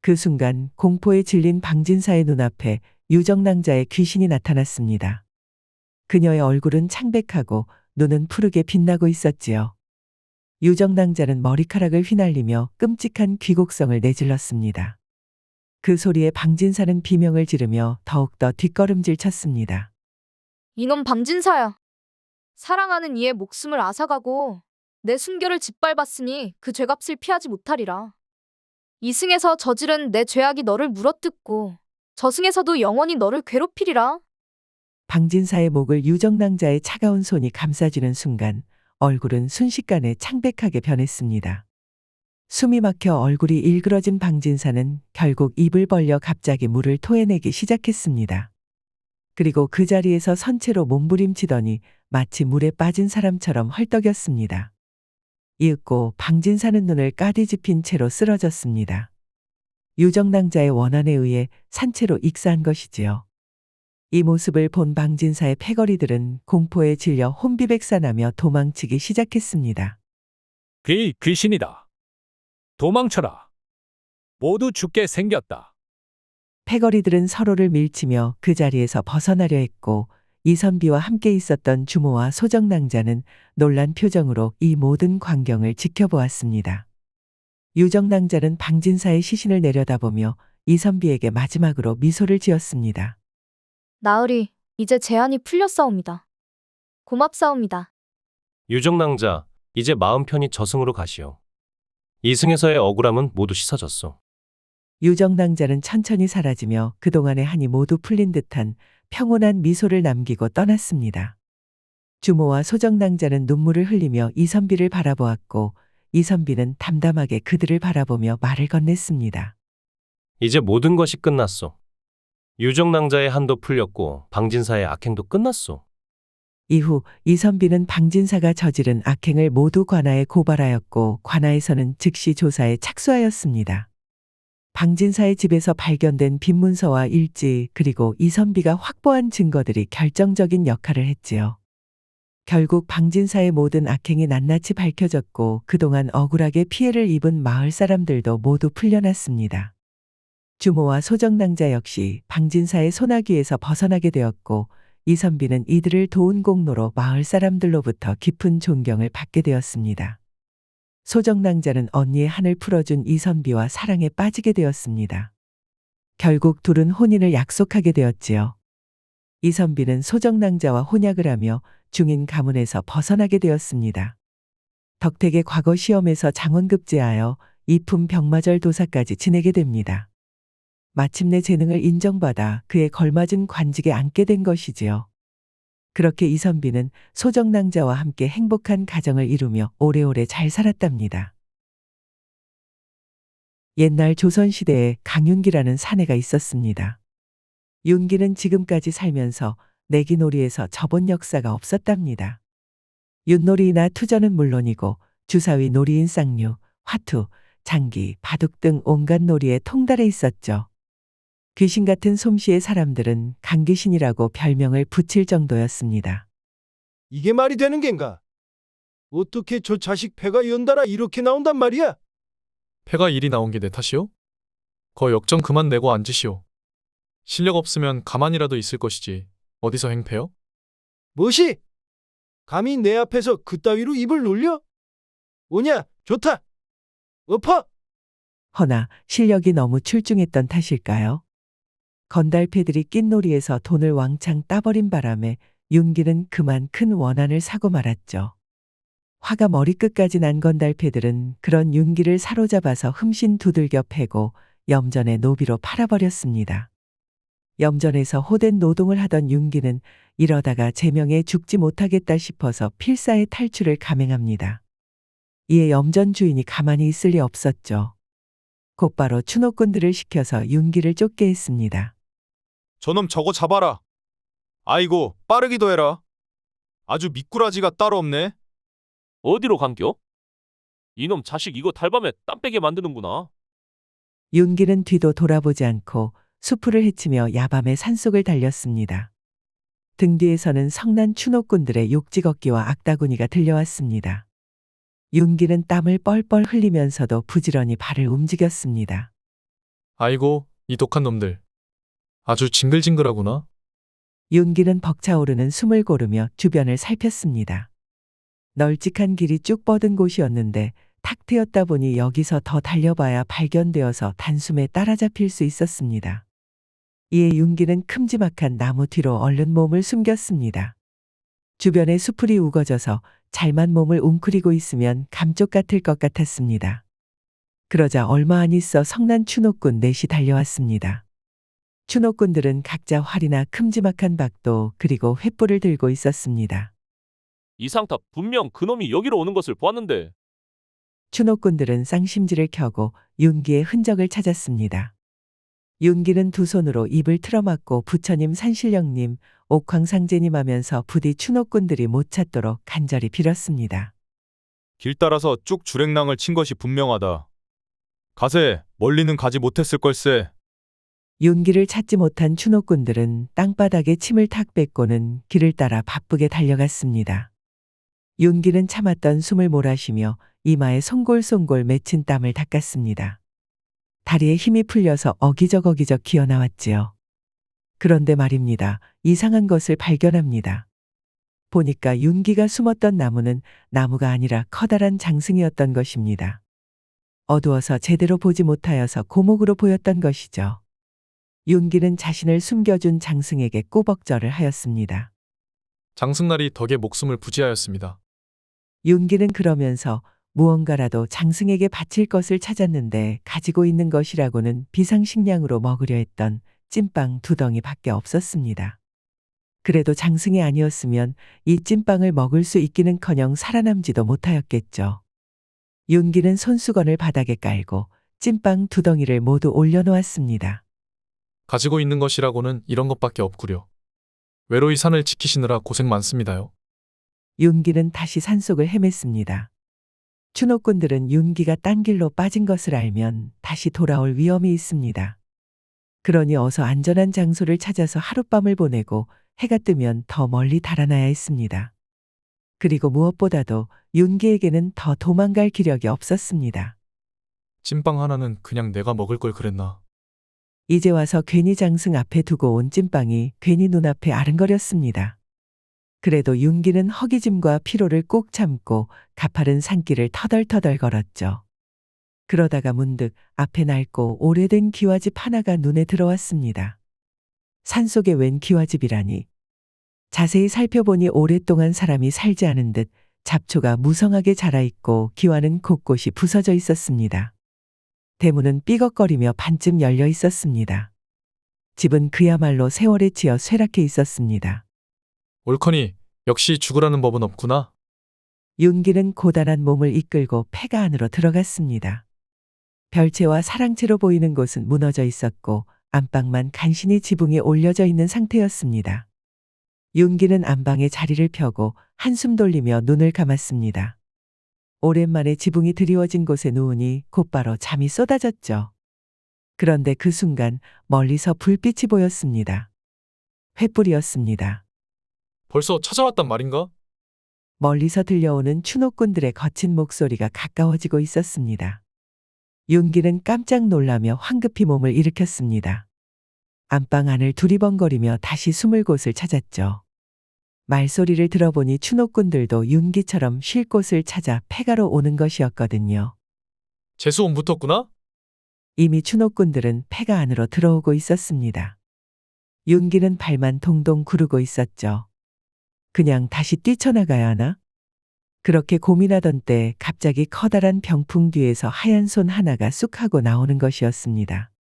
그 순간 공포에 질린 방진사의 눈앞에 유정낭자의 귀신이 나타났습니다. 그녀의 얼굴은 창백하고 눈은 푸르게 빛나고 있었지요. 유정낭자는 머리카락을 휘날리며 끔찍한 귀곡성을 내질렀습니다. 그 소리에 방진사는 비명을 지르며 더욱더 뒷걸음질 쳤습니다. 이놈 방진사야. 사랑하는 이의 목숨을 앗아가고 내 순결을 짓밟았으니 그 죄값을 피하지 못하리라. 이승에서 저지른 내 죄악이 너를 물어뜯고 저승에서도 영원히 너를 괴롭히리라. 방진사의 목을 유정낭자의 차가운 손이 감싸주는 순간 얼굴은 순식간에 창백하게 변했습니다. 숨이 막혀 얼굴이 일그러진 방진사는 결국 입을 벌려 갑자기 물을 토해내기 시작했습니다. 그리고 그 자리에서 선체로 몸부림치더니 마치 물에 빠진 사람처럼 헐떡였습니다. 이윽고 방진사는 눈을 까디집힌 채로 쓰러졌습니다. 유정낭자의 원한에 의해 산채로 익사한 것이지요. 이 모습을 본 방진사의 패거리들은 공포에 질려 혼비백산하며 도망치기 시작했습니다. 귀신이다. 도망쳐라. 모두 죽게 생겼다. 패거리들은 서로를 밀치며 그 자리에서 벗어나려 했고 이선비와 함께 있었던 주모와 소정낭자는 놀란 표정으로 이 모든 광경을 지켜보았습니다. 유정낭자는 방진사의 시신을 내려다보며 이선비에게 마지막으로 미소를 지었습니다. 나으리, 이제 제한이 풀렸사옵니다. 고맙사옵니다. 유정낭자, 이제 마음 편히 저승으로 가시오. 이승에서의 억울함은 모두 씻어졌소. 유정낭자는 천천히 사라지며 그동안의 한이 모두 풀린 듯한 평온한 미소를 남기고 떠났습니다. 주모와 소정낭자는 눈물을 흘리며 이선비를 바라보았고 이선비는 담담하게 그들을 바라보며 말을 건넸습니다. 이제 모든 것이 끝났소. 유정낭자의 한도 풀렸고 방진사의 악행도 끝났소. 이후 이선비는 방진사가 저지른 악행을 모두 관아에 고발하였고 관아에서는 즉시 조사에 착수하였습니다. 방진사의 집에서 발견된 빈문서와 일지 그리고 이선비가 확보한 증거들이 결정적인 역할을 했지요. 결국 방진사의 모든 악행이 낱낱이 밝혀졌고 그동안 억울하게 피해를 입은 마을 사람들도 모두 풀려났습니다. 주모와 소정낭자 역시 방진사의 소나기에서 벗어나게 되었고 이선비는 이들을 도운 공로로 마을 사람들로부터 깊은 존경을 받게 되었습니다. 소정낭자는 언니의 한을 풀어준 이선비와 사랑에 빠지게 되었습니다. 결국 둘은 혼인을 약속하게 되었지요. 이선비는 소정낭자와 혼약을 하며 중인 가문에서 벗어나게 되었습니다. 덕택의 과거 시험에서 장원급제하여 이품 병마절 도사까지 지내게 됩니다. 마침내 재능을 인정받아 그에 걸맞은 관직에 앉게 된 것이지요. 그렇게 이선비는 소정낭자와 함께 행복한 가정을 이루며 오래오래 잘 살았답니다. 옛날 조선시대에 강윤기라는 사내가 있었습니다. 윤기는 지금까지 살면서 내기놀이에서 접은 역사가 없었답니다. 윷놀이나 투전은 물론이고 주사위 놀이인 쌍류, 화투, 장기, 바둑 등 온갖 놀이에 통달해 있었죠. 귀신 같은 솜씨의 사람들은 강귀신이라고 별명을 붙일 정도였습니다. 이게 말이 되는 겐가? 어떻게 저 자식 패가 연달아 이렇게 나온단 말이야? 패가 일이 나온 게 내 탓이오? 거 역정 그만 내고 앉으시오. 실력 없으면 가만히라도 있을 것이지 어디서 행패요? 무엇이? 감히 내 앞에서 그따위로 입을 놀려? 오냐, 좋다. 엎어! 허나 실력이 너무 출중했던 탓일까요? 건달패들이 낀 놀이에서 돈을 왕창 따버린 바람에 윤기는 그만 큰 원한을 사고 말았죠. 화가 머리끝까지 난 건달패들은 그런 윤기를 사로잡아서 흠신 두들겨 패고 염전의 노비로 팔아버렸습니다. 염전에서 호된 노동을 하던 윤기는 이러다가 제명에 죽지 못하겠다 싶어서 필사의 탈출을 감행합니다. 이에 염전 주인이 가만히 있을 리 없었죠. 곧바로 추노꾼들을 시켜서 윤기를 쫓게 했습니다. 저놈 저거 잡아라. 아이고 빠르기도 해라. 아주 미꾸라지가 따로 없네. 어디로 간겨? 이놈 자식 이거 달밤에 땀 빼게 만드는구나. 윤기는 뒤도 돌아보지 않고 수풀을 헤치며 야밤의 산속을 달렸습니다. 등 뒤에서는 성난 추노꾼들의 욕지걷기와 악다구니가 들려왔습니다. 윤기는 땀을 뻘뻘 흘리면서도 부지런히 발을 움직였습니다. 아이고 이 독한 놈들. 아주 징글징글하구나. 윤기는 벅차오르는 숨을 고르며 주변을 살폈습니다. 널찍한 길이 쭉 뻗은 곳이었는데 탁 트였다 보니 여기서 더 달려봐야 발견되어서 단숨에 따라잡힐 수 있었습니다. 이에 윤기는 큼지막한 나무 뒤로 얼른 몸을 숨겼습니다. 주변에 수풀이 우거져서 잘만 몸을 웅크리고 있으면 감쪽 같을 것 같았습니다. 그러자 얼마 안 있어 성난 추노꾼 넷이 달려왔습니다. 추노꾼들은 각자 활이나 큼지막한 박도 그리고 횃불을 들고 있었습니다. 이상탑 분명 그놈이 여기로 오는 것을 보았는데. 추노꾼들은 쌍심지를 켜고 윤기의 흔적을 찾았습니다. 윤기는 두 손으로 입을 틀어막고 부처님 산신령님, 옥황상제님 하면서 부디 추노꾼들이 못 찾도록 간절히 빌었습니다. 길 따라서 쭉 주랭랑을 친 것이 분명하다. 가세 멀리는 가지 못했을 걸세. 윤기를 찾지 못한 추노꾼들은 땅바닥에 침을 탁 뱉고는 길을 따라 바쁘게 달려갔습니다. 윤기는 참았던 숨을 몰아쉬며 이마에 송골송골 맺힌 땀을 닦았습니다. 다리에 힘이 풀려서 어기적어기적 기어나왔지요. 그런데 말입니다. 이상한 것을 발견합니다. 보니까 윤기가 숨었던 나무는 나무가 아니라 커다란 장승이었던 것입니다. 어두워서 제대로 보지 못하여서 고목으로 보였던 것이죠. 윤기는 자신을 숨겨준 장승에게 꾸벅절을 하였습니다. 장승날이 덕에 목숨을 부지하였습니다. 윤기는 그러면서 무언가라도 장승에게 바칠 것을 찾았는데 가지고 있는 것이라고는 비상식량으로 먹으려 했던 찐빵 2덩이밖에 없었습니다. 그래도 장승이 아니었으면 이 찐빵을 먹을 수 있기는커녕 살아남지도 못하였겠죠. 윤기는 손수건을 바닥에 깔고 찐빵 2덩이를 모두 올려놓았습니다. 가지고 있는 것이라고는 이런 것밖에 없구려. 외로이 산을 지키시느라 고생 많습니다요. 윤기는 다시 산속을 헤맸습니다. 추노꾼들은 윤기가 딴 길로 빠진 것을 알면 다시 돌아올 위험이 있습니다. 그러니 어서 안전한 장소를 찾아서 하룻밤을 보내고 해가 뜨면 더 멀리 달아나야 했습니다. 그리고 무엇보다도 윤기에게는 더 도망갈 기력이 없었습니다. 찐빵 하나는 그냥 내가 먹을 걸 그랬나. 이제 와서 괜히 장승 앞에 두고 온 찐빵이 괜히 눈앞에 아른거렸습니다. 그래도 윤기는 허기짐과 피로를 꾹 참고 가파른 산길을 터덜터덜 걸었죠. 그러다가 문득 앞에 낡고 오래된 기와집 하나가 눈에 들어왔습니다. 산속에 웬 기와집이라니. 자세히 살펴보니 오랫동안 사람이 살지 않은 듯 잡초가 무성하게 자라있고 기와는 곳곳이 부서져 있었습니다. 대문은 삐걱거리며 반쯤 열려 있었습니다. 집은 그야말로 세월에 치여 쇠락해 있었습니다. 옳거니 역시 죽으라는 법은 없구나. 윤기는 고단한 몸을 이끌고 폐가 안으로 들어갔습니다. 별채와 사랑채로 보이는 곳은 무너져 있었고 안방만 간신히 지붕에 올려져 있는 상태였습니다. 윤기는 안방에 자리를 펴고 한숨 돌리며 눈을 감았습니다. 오랜만에 지붕이 드리워진 곳에 누우니 곧바로 잠이 쏟아졌죠. 그런데 그 순간 멀리서 불빛이 보였습니다. 횃불이었습니다. 벌써 찾아왔단 말인가? 멀리서 들려오는 추노꾼들의 거친 목소리가 가까워지고 있었습니다. 윤기는 깜짝 놀라며 황급히 몸을 일으켰습니다. 안방 안을 두리번거리며 다시 숨을 곳을 찾았죠. 말소리를 들어보니 추노꾼들도 윤기처럼 쉴 곳을 찾아 폐가로 오는 것이었거든요. 재수온 붙었구나? 이미 추노꾼들은 폐가 안으로 들어오고 있었습니다. 윤기는 발만 동동 구르고 있었죠. 그냥 다시 뛰쳐나가야 하나? 그렇게 고민하던 때 갑자기 커다란 병풍 뒤에서 하얀 손 하나가 쑥 하고 나오는 것이었습니다.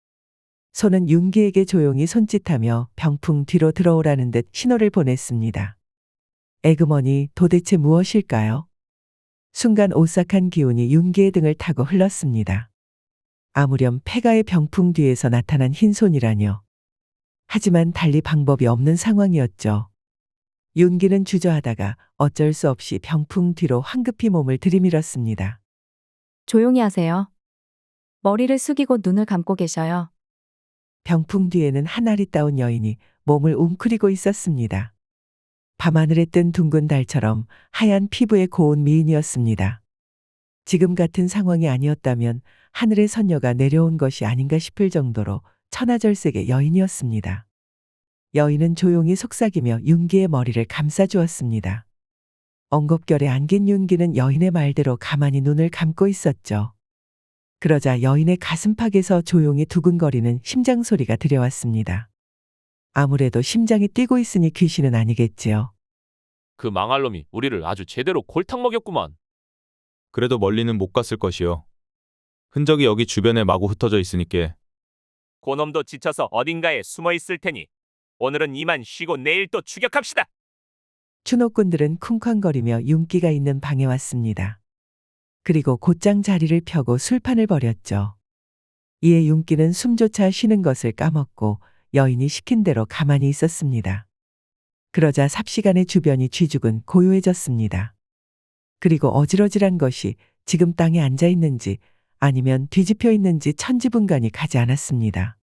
손은 윤기에게 조용히 손짓하며 병풍 뒤로 들어오라는 듯 신호를 보냈습니다. 에그머니 도대체 무엇일까요? 순간 오싹한 기운이 윤기의 등을 타고 흘렀습니다. 아무렴 폐가의 병풍 뒤에서 나타난 흰 손이라뇨. 하지만 달리 방법이 없는 상황이었죠. 윤기는 주저하다가 어쩔 수 없이 병풍 뒤로 황급히 몸을 들이밀었습니다. 조용히 하세요. 머리를 숙이고 눈을 감고 계셔요. 병풍 뒤에는 한 아리따운 여인이 몸을 웅크리고 있었습니다. 밤하늘에 뜬 둥근 달처럼 하얀 피부의 고운 미인이었습니다. 지금 같은 상황이 아니었다면 하늘의 선녀가 내려온 것이 아닌가 싶을 정도로 천하절색의 여인이었습니다. 여인은 조용히 속삭이며 윤기의 머리를 감싸주었습니다. 엉겁결에 안긴 윤기는 여인의 말대로 가만히 눈을 감고 있었죠. 그러자 여인의 가슴팍에서 조용히 두근거리는 심장 소리가 들려왔습니다. 아무래도 심장이 뛰고 있으니 귀신은 아니겠지요. 그 망할 놈이 우리를 아주 제대로 골탕 먹였구만. 그래도 멀리는 못 갔을 것이요. 흔적이 여기 주변에 마구 흩어져 있으니께. 고놈도 지쳐서 어딘가에 숨어 있을 테니 오늘은 이만 쉬고 내일 또 추격합시다. 추노꾼들은 쿵쾅거리며 윤기가 있는 방에 왔습니다. 그리고 곧장 자리를 펴고 술판을 벌였죠. 이에 윤기는 숨조차 쉬는 것을 까먹고 여인이 시킨 대로 가만히 있었습니다. 그러자 삽시간에 주변이 쥐죽은 고요해졌습니다. 그리고 어지러질한 것이 지금 땅에 앉아 있는지 아니면 뒤집혀 있는지 천지분간이 가지 않았습니다.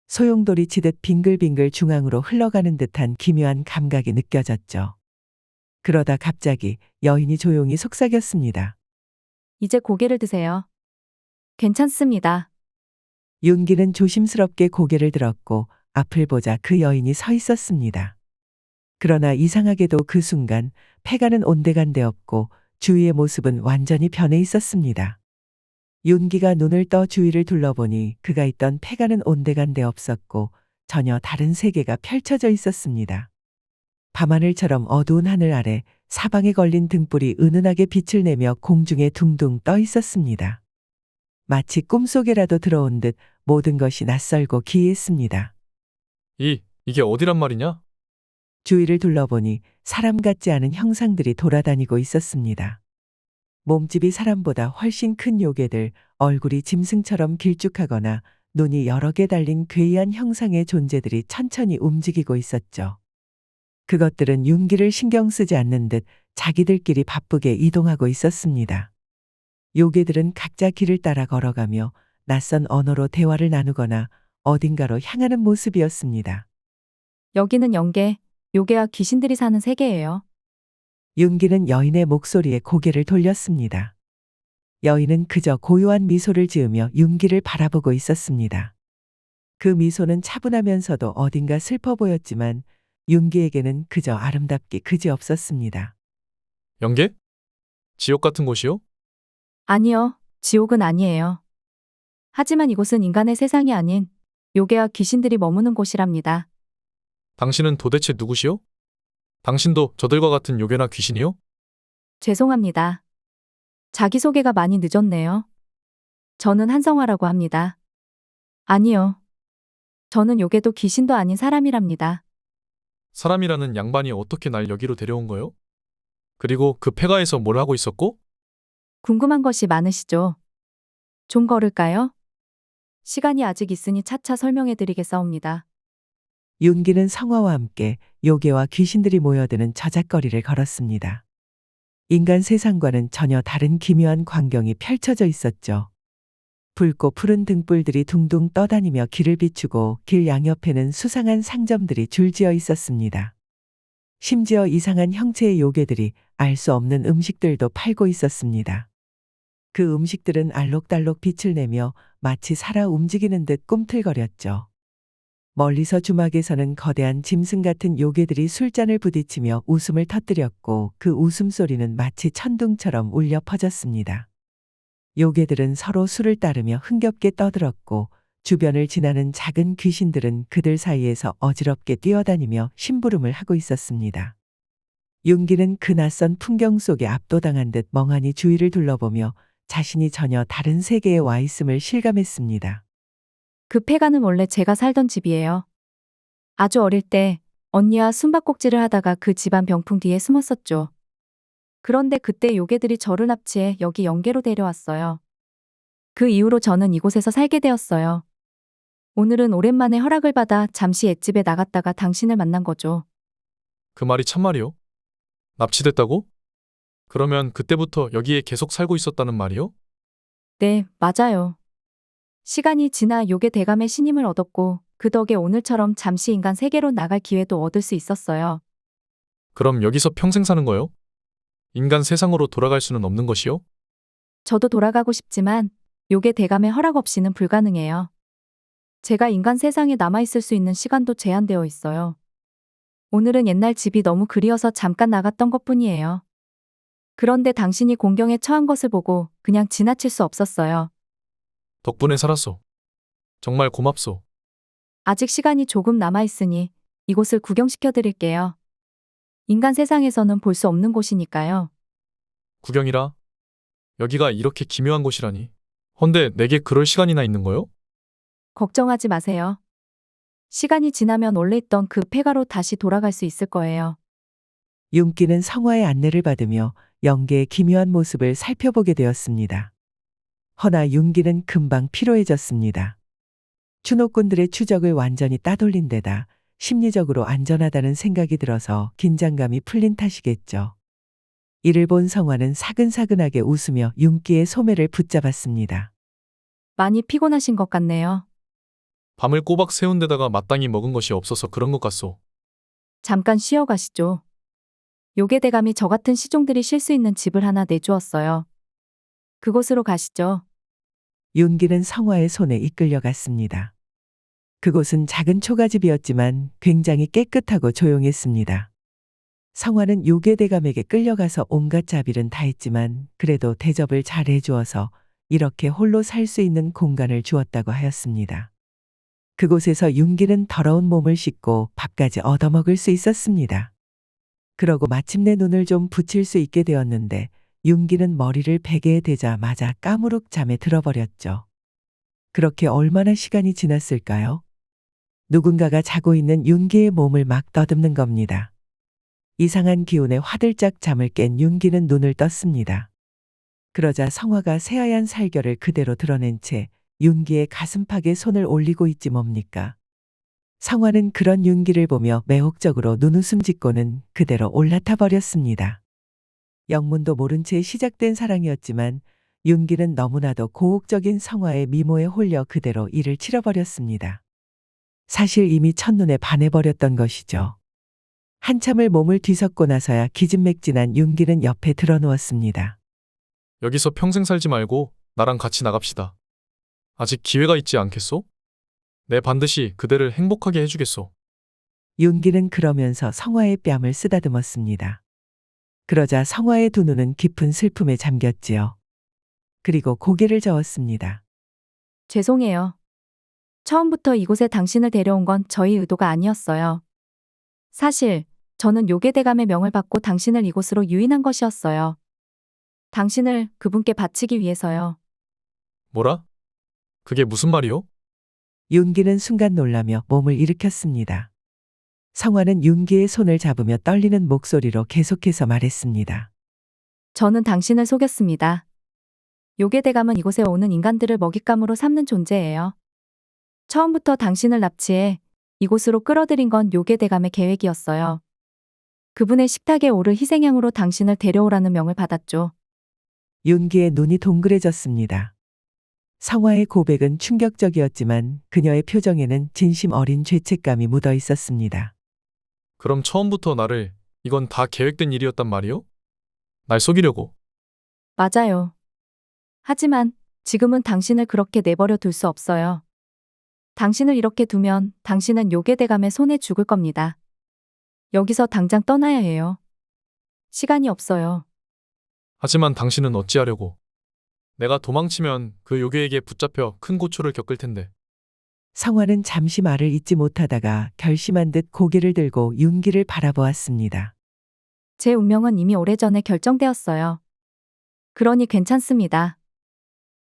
소용돌이 치듯 빙글빙글 중앙으로 흘러가는 듯한 기묘한 감각이 느껴졌죠. 그러다 갑자기 여인이 조용히 속삭였습니다. 이제 고개를 드세요. 괜찮습니다. 윤기는 조심스럽게 고개를 들었고 앞을 보자 그 여인이 서 있었습니다. 그러나 이상하게도 그 순간 폐가는 온데간데 없고 주위의 모습은 완전히 변해 있었습니다. 윤기가 눈을 떠 주위를 둘러보니 그가 있던 폐가는 온데간데 없었고 전혀 다른 세계가 펼쳐져 있었습니다. 밤하늘처럼 어두운 하늘 아래 사방에 걸린 등불이 은은하게 빛을 내며 공중에 둥둥 떠 있었습니다. 마치 꿈속에라도 들어온 듯 모든 것이 낯설고 기이했습니다. 이게 어디란 말이냐? 주위를 둘러보니 사람 같지 않은 형상들이 돌아다니고 있었습니다. 몸집이 사람보다 훨씬 큰 요괴들, 얼굴이 짐승처럼 길쭉하거나 눈이 여러 개 달린 괴이한 형상의 존재들이 천천히 움직이고 있었죠. 그것들은 윤기를 신경 쓰지 않는 듯 자기들끼리 바쁘게 이동하고 있었습니다. 요괴들은 각자 길을 따라 걸어가며 낯선 언어로 대화를 나누거나 어딘가로 향하는 모습이었습니다. 여기는 영계, 요괴와 귀신들이 사는 세계예요. 윤기는 여인의 목소리에 고개를 돌렸습니다. 여인은 그저 고요한 미소를 지으며 윤기를 바라보고 있었습니다. 그 미소는 차분하면서도 어딘가 슬퍼 보였지만 윤기에게는 그저 아름답기 그지없었습니다. 영계? 지옥 같은 곳이요? 아니요, 지옥은 아니에요. 하지만 이곳은 인간의 세상이 아닌 요괴와 귀신들이 머무는 곳이랍니다. 당신은 도대체 누구시오? 당신도 저들과 같은 요괴나 귀신이요? 죄송합니다. 자기소개가 많이 늦었네요. 저는 한성화라고 합니다. 아니요. 저는 요괴도 귀신도 아닌 사람이랍니다. 사람이라는 양반이 어떻게 날 여기로 데려온 거요? 그리고 그 폐가에서 뭘 하고 있었고? 궁금한 것이 많으시죠? 좀 걸을까요? 시간이 아직 있으니 차차 설명해 드리겠사옵니다. 윤기는 성화와 함께 요괴와 귀신들이 모여드는 저작거리를 걸었습니다. 인간 세상과는 전혀 다른 기묘한 광경이 펼쳐져 있었죠. 붉고 푸른 등불들이 둥둥 떠다니며 길을 비추고 길 양옆에는 수상한 상점들이 줄지어 있었습니다. 심지어 이상한 형체의 요괴들이 알 수 없는 음식들도 팔고 있었습니다. 그 음식들은 알록달록 빛을 내며 마치 살아 움직이는 듯 꿈틀거렸죠. 멀리서 주막에서는 거대한 짐승 같은 요괴들이 술잔을 부딪히며 웃음을 터뜨렸고 그 웃음소리는 마치 천둥처럼 울려 퍼졌습니다. 요괴들은 서로 술을 따르며 흥겹게 떠들었고 주변을 지나는 작은 귀신들은 그들 사이에서 어지럽게 뛰어다니며 심부름을 하고 있었습니다. 윤기는 그 낯선 풍경 속에 압도당한 듯 멍하니 주위를 둘러보며 자신이 전혀 다른 세계에 와 있음을 실감했습니다. 그 폐가는 원래 제가 살던 집이에요. 아주 어릴 때 언니와 숨바꼭질을 하다가 그 집안 병풍 뒤에 숨었었죠. 그런데 그때 요괴들이 저를 납치해 여기 영계로 데려왔어요. 그 이후로 저는 이곳에서 살게 되었어요. 오늘은 오랜만에 허락을 받아 잠시 앳집에 나갔다가 당신을 만난 거죠. 그 말이 참말이요? 납치됐다고? 그러면 그때부터 여기에 계속 살고 있었다는 말이요? 네, 맞아요. 시간이 지나 요괴 대감의 신임을 얻었고 그 덕에 오늘처럼 잠시 인간 세계로 나갈 기회도 얻을 수 있었어요. 그럼 여기서 평생 사는 거요? 인간 세상으로 돌아갈 수는 없는 것이요? 저도 돌아가고 싶지만 요괴 대감의 허락 없이는 불가능해요. 제가 인간 세상에 남아있을 수 있는 시간도 제한되어 있어요. 오늘은 옛날 집이 너무 그리워서 잠깐 나갔던 것뿐이에요. 그런데 당신이 공경에 처한 것을 보고 그냥 지나칠 수 없었어요. 덕분에 살았소. 정말 고맙소. 아직 시간이 조금 남아있으니 이곳을 구경시켜 드릴게요. 인간 세상에서는 볼 수 없는 곳이니까요. 구경이라? 여기가 이렇게 기묘한 곳이라니. 헌데 내게 그럴 시간이나 있는 거요? 걱정하지 마세요. 시간이 지나면 원래 있던 그 폐가로 다시 돌아갈 수 있을 거예요. 윤기는 성화의 안내를 받으며 영계의 기묘한 모습을 살펴보게 되었습니다. 허나 윤기는 금방 피로해졌습니다. 추노꾼들의 추적을 완전히 따돌린 데다 심리적으로 안전하다는 생각이 들어서 긴장감이 풀린 탓이겠죠. 이를 본 성화는 사근사근하게 웃으며 윤기의 소매를 붙잡았습니다. 많이 피곤하신 것 같네요. 밤을 꼬박 새운 데다가 마땅히 먹은 것이 없어서 그런 것 같소. 잠깐 쉬어 가시죠. 요괴 대감이 저 같은 시종들이 쉴 수 있는 집을 하나 내주었어요. 그곳으로 가시죠. 윤기는 성화의 손에 이끌려갔습니다. 그곳은 작은 초가집이었지만 굉장히 깨끗하고 조용했습니다. 성화는 요괴 대감에게 끌려가서 온갖 자비는 다했지만 그래도 대접을 잘 해주어서 이렇게 홀로 살 수 있는 공간을 주었다고 하였습니다. 그곳에서 윤기는 더러운 몸을 씻고 밥까지 얻어먹을 수 있었습니다. 그러고 마침내 눈을 좀 붙일 수 있게 되었는데 윤기는 머리를 베개에 대자마자 까무룩 잠에 들어버렸죠. 그렇게 얼마나 시간이 지났을까요? 누군가가 자고 있는 윤기의 몸을 막 더듬는 겁니다. 이상한 기운에 화들짝 잠을 깬 윤기는 눈을 떴습니다. 그러자 성화가 새하얀 살결을 그대로 드러낸 채 윤기의 가슴팍에 손을 올리고 있지 뭡니까? 성화는 그런 윤기를 보며 매혹적으로 눈웃음 짓고는 그대로 올라타 버렸습니다. 영문도 모른 채 시작된 사랑이었지만 윤기는 너무나도 고혹적인 성화의 미모에 홀려 그대로 이를 치러버렸습니다. 사실 이미 첫눈에 반해버렸던 것이죠. 한참을 몸을 뒤섞고 나서야 기진맥진한 윤기는 옆에 드러누웠습니다. 여기서 평생 살지 말고 나랑 같이 나갑시다. 아직 기회가 있지 않겠소? 내 반드시 그대를 행복하게 해주겠소. 윤기는 그러면서 성화의 뺨을 쓰다듬었습니다. 그러자 성화의 두 눈은 깊은 슬픔에 잠겼지요. 그리고 고개를 저었습니다. 죄송해요. 처음부터 이곳에 당신을 데려온 건 저희 의도가 아니었어요. 사실 저는 요괴대감의 명을 받고 당신을 이곳으로 유인한 것이었어요. 당신을 그분께 바치기 위해서요. 뭐라? 그게 무슨 말이요? 윤기는 순간 놀라며 몸을 일으켰습니다. 성화는 윤기의 손을 잡으며 떨리는 목소리로 계속해서 말했습니다. 저는 당신을 속였습니다. 요괴대감은 이곳에 오는 인간들을 먹잇감으로 삼는 존재예요. 처음부터 당신을 납치해 이곳으로 끌어들인 건 요괴대감의 계획이었어요. 그분의 식탁에 오를 희생양으로 당신을 데려오라는 명을 받았죠. 윤기의 눈이 동그래졌습니다. 성화의 고백은 충격적이었지만 그녀의 표정에는 진심 어린 죄책감이 묻어 있었습니다. 그럼 처음부터 나를 이건 다 계획된 일이었단 말이요? 날 속이려고. 맞아요. 하지만 지금은 당신을 그렇게 내버려 둘 수 없어요. 당신을 이렇게 두면 당신은 요괴대감의 손에 죽을 겁니다. 여기서 당장 떠나야 해요. 시간이 없어요. 하지만 당신은 어찌하려고. 내가 도망치면 그 요괴에게 붙잡혀 큰 고초를 겪을 텐데. 성화는 잠시 말을 잇지 못하다가 결심한 듯 고개를 들고 윤기를 바라보았습니다. 제 운명은 이미 오래전에 결정되었어요. 그러니 괜찮습니다.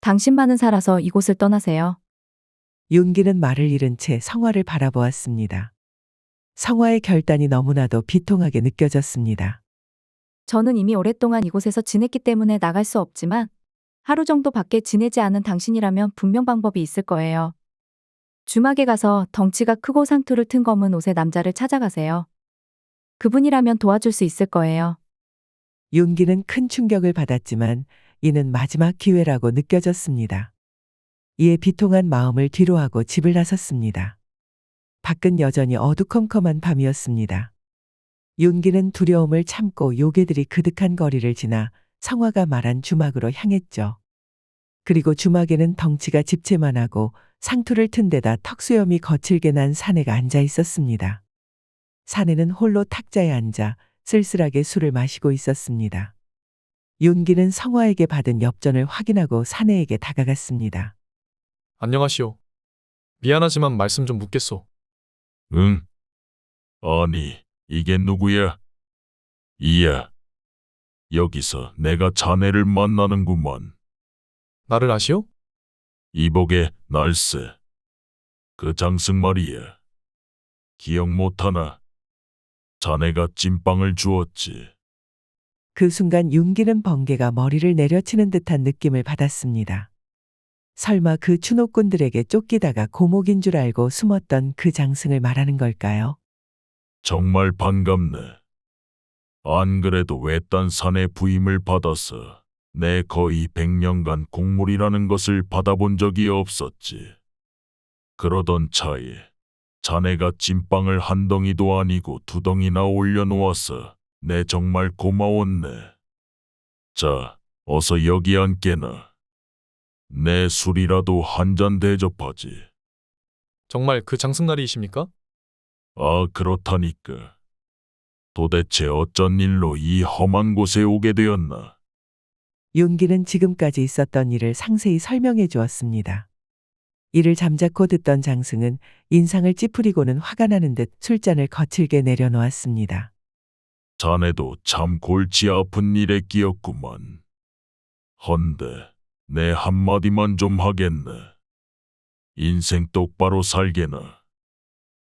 당신만은 살아서 이곳을 떠나세요. 윤기는 말을 잃은 채 성화를 바라보았습니다. 성화의 결단이 너무나도 비통하게 느껴졌습니다. 저는 이미 오랫동안 이곳에서 지냈기 때문에 나갈 수 없지만 하루 정도 밖에 지내지 않은 당신이라면 분명 방법이 있을 거예요. 주막에 가서 덩치가 크고 상투를 튼 검은 옷의 남자를 찾아가세요. 그분이라면 도와줄 수 있을 거예요. 윤기는 큰 충격을 받았지만 이는 마지막 기회라고 느껴졌습니다. 이에 비통한 마음을 뒤로하고 집을 나섰습니다. 밖은 여전히 어두컴컴한 밤이었습니다. 윤기는 두려움을 참고 요괴들이 그득한 거리를 지나 성화가 말한 주막으로 향했죠. 그리고 주막에는 덩치가 집채만하고 상투를 튼 데다 턱수염이 거칠게 난 사내가 앉아 있었습니다. 사내는 홀로 탁자에 앉아 쓸쓸하게 술을 마시고 있었습니다. 윤기는 성화에게 받은 엽전을 확인하고 사내에게 다가갔습니다. 안녕하시오. 미안하지만 말씀 좀 묻겠소. 응? 아니, 이게 누구야? 이야. 여기서 내가 자네를 만나는구먼. 나를 아시오? 이복의 날쌔. 그 장승 말이야. 기억 못하나? 자네가 찐빵을 주었지. 그 순간 윤기는 번개가 머리를 내려치는 듯한 느낌을 받았습니다. 설마 그 추노꾼들에게 쫓기다가 고목인 줄 알고 숨었던 그 장승을 말하는 걸까요? 정말 반갑네. 안 그래도 외딴 산의 부임을 받아서 내 거의 100년간 곡물이라는 것을 받아본 적이 없었지. 그러던 차에 자네가 찐빵을 한 덩이도 아니고 2덩이나 올려놓아서 내 정말 고마웠네. 자, 어서 여기 앉게나. 내 술이라도 한 잔 대접하지. 정말 그 장승날이십니까? 아, 그렇다니까. 도대체 어쩐 일로 이 험한 곳에 오게 되었나? 윤기는 지금까지 있었던 일을 상세히 설명해 주었습니다. 이를 잠자코 듣던 장승은 인상을 찌푸리고는 화가 나는 듯 술잔을 거칠게 내려놓았습니다. 자네도 참 골치 아픈 일에 끼었구만. 헌데 내 한마디만 좀 하겠네. 인생 똑바로 살게나.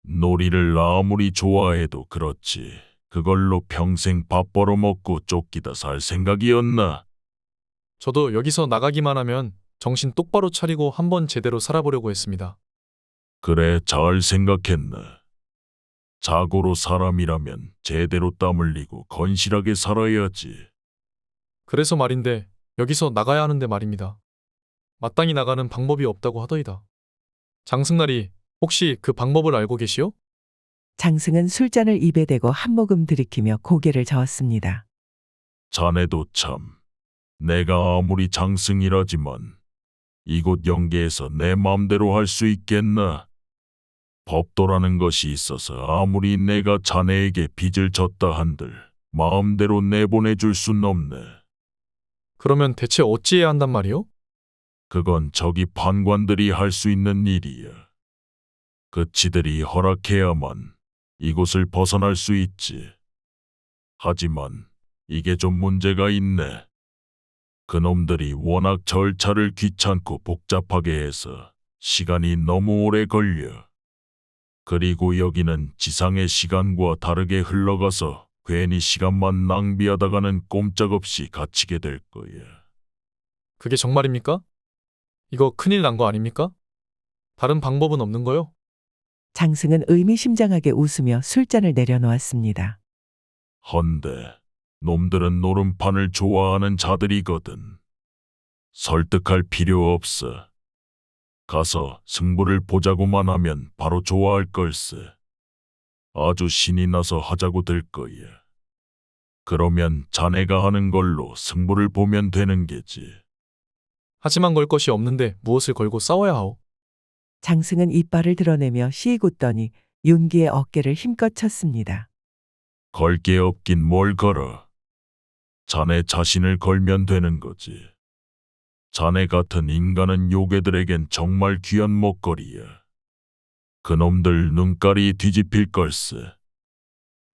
놀이를 아무리 좋아해도 그렇지. 그걸로 평생 밥 벌어먹고 쫓기다 살 생각이었나? 저도 여기서 나가기만 하면 정신 똑바로 차리고 한번 제대로 살아보려고 했습니다. 그래, 잘 생각했네. 자고로 사람이라면 제대로 땀 흘리고 건실하게 살아야지. 그래서 말인데 여기서 나가야 하는데 말입니다. 마땅히 나가는 방법이 없다고 하더이다. 장승날이 혹시 그 방법을 알고 계시오? 장승은 술잔을 입에 대고 한 모금 들이키며 고개를 저었습니다. 자네도 참. 내가 아무리 장승이라지만 이곳 영계에서 내 맘대로 할 수 있겠나? 법도라는 것이 있어서 아무리 내가 자네에게 빚을 졌다 한들 마음대로 내보내줄 순 없네. 그러면 대체 어찌해야 한단 말이오? 그건 저기 판관들이 할 수 있는 일이야. 그치들이 허락해야만 이곳을 벗어날 수 있지. 하지만 이게 좀 문제가 있네. 그놈들이 워낙 절차를 귀찮고 복잡하게 해서 시간이 너무 오래 걸려. 그리고 여기는 지상의 시간과 다르게 흘러가서 괜히 시간만 낭비하다가는 꼼짝없이 갇히게 될 거야. 그게 정말입니까? 이거 큰일 난 거 아닙니까? 다른 방법은 없는 거요? 장승은 의미심장하게 웃으며 술잔을 내려놓았습니다. 헌데 놈들은 노름판을 좋아하는 자들이거든. 설득할 필요 없어. 가서 승부를 보자고만 하면 바로 좋아할 걸세. 아주 신이 나서 하자고 될 거야. 그러면 자네가 하는 걸로 승부를 보면 되는 게지. 하지만 걸 것이 없는데 무엇을 걸고 싸워야 하오? 장승은 이빨을 드러내며 씩 웃더니 윤기의 어깨를 힘껏 쳤습니다. 걸 게 없긴 뭘 걸어. 자네 자신을 걸면 되는 거지. 자네 같은 인간은 요괴들에겐 정말 귀한 먹거리야. 그놈들 눈깔이 뒤집힐 걸세.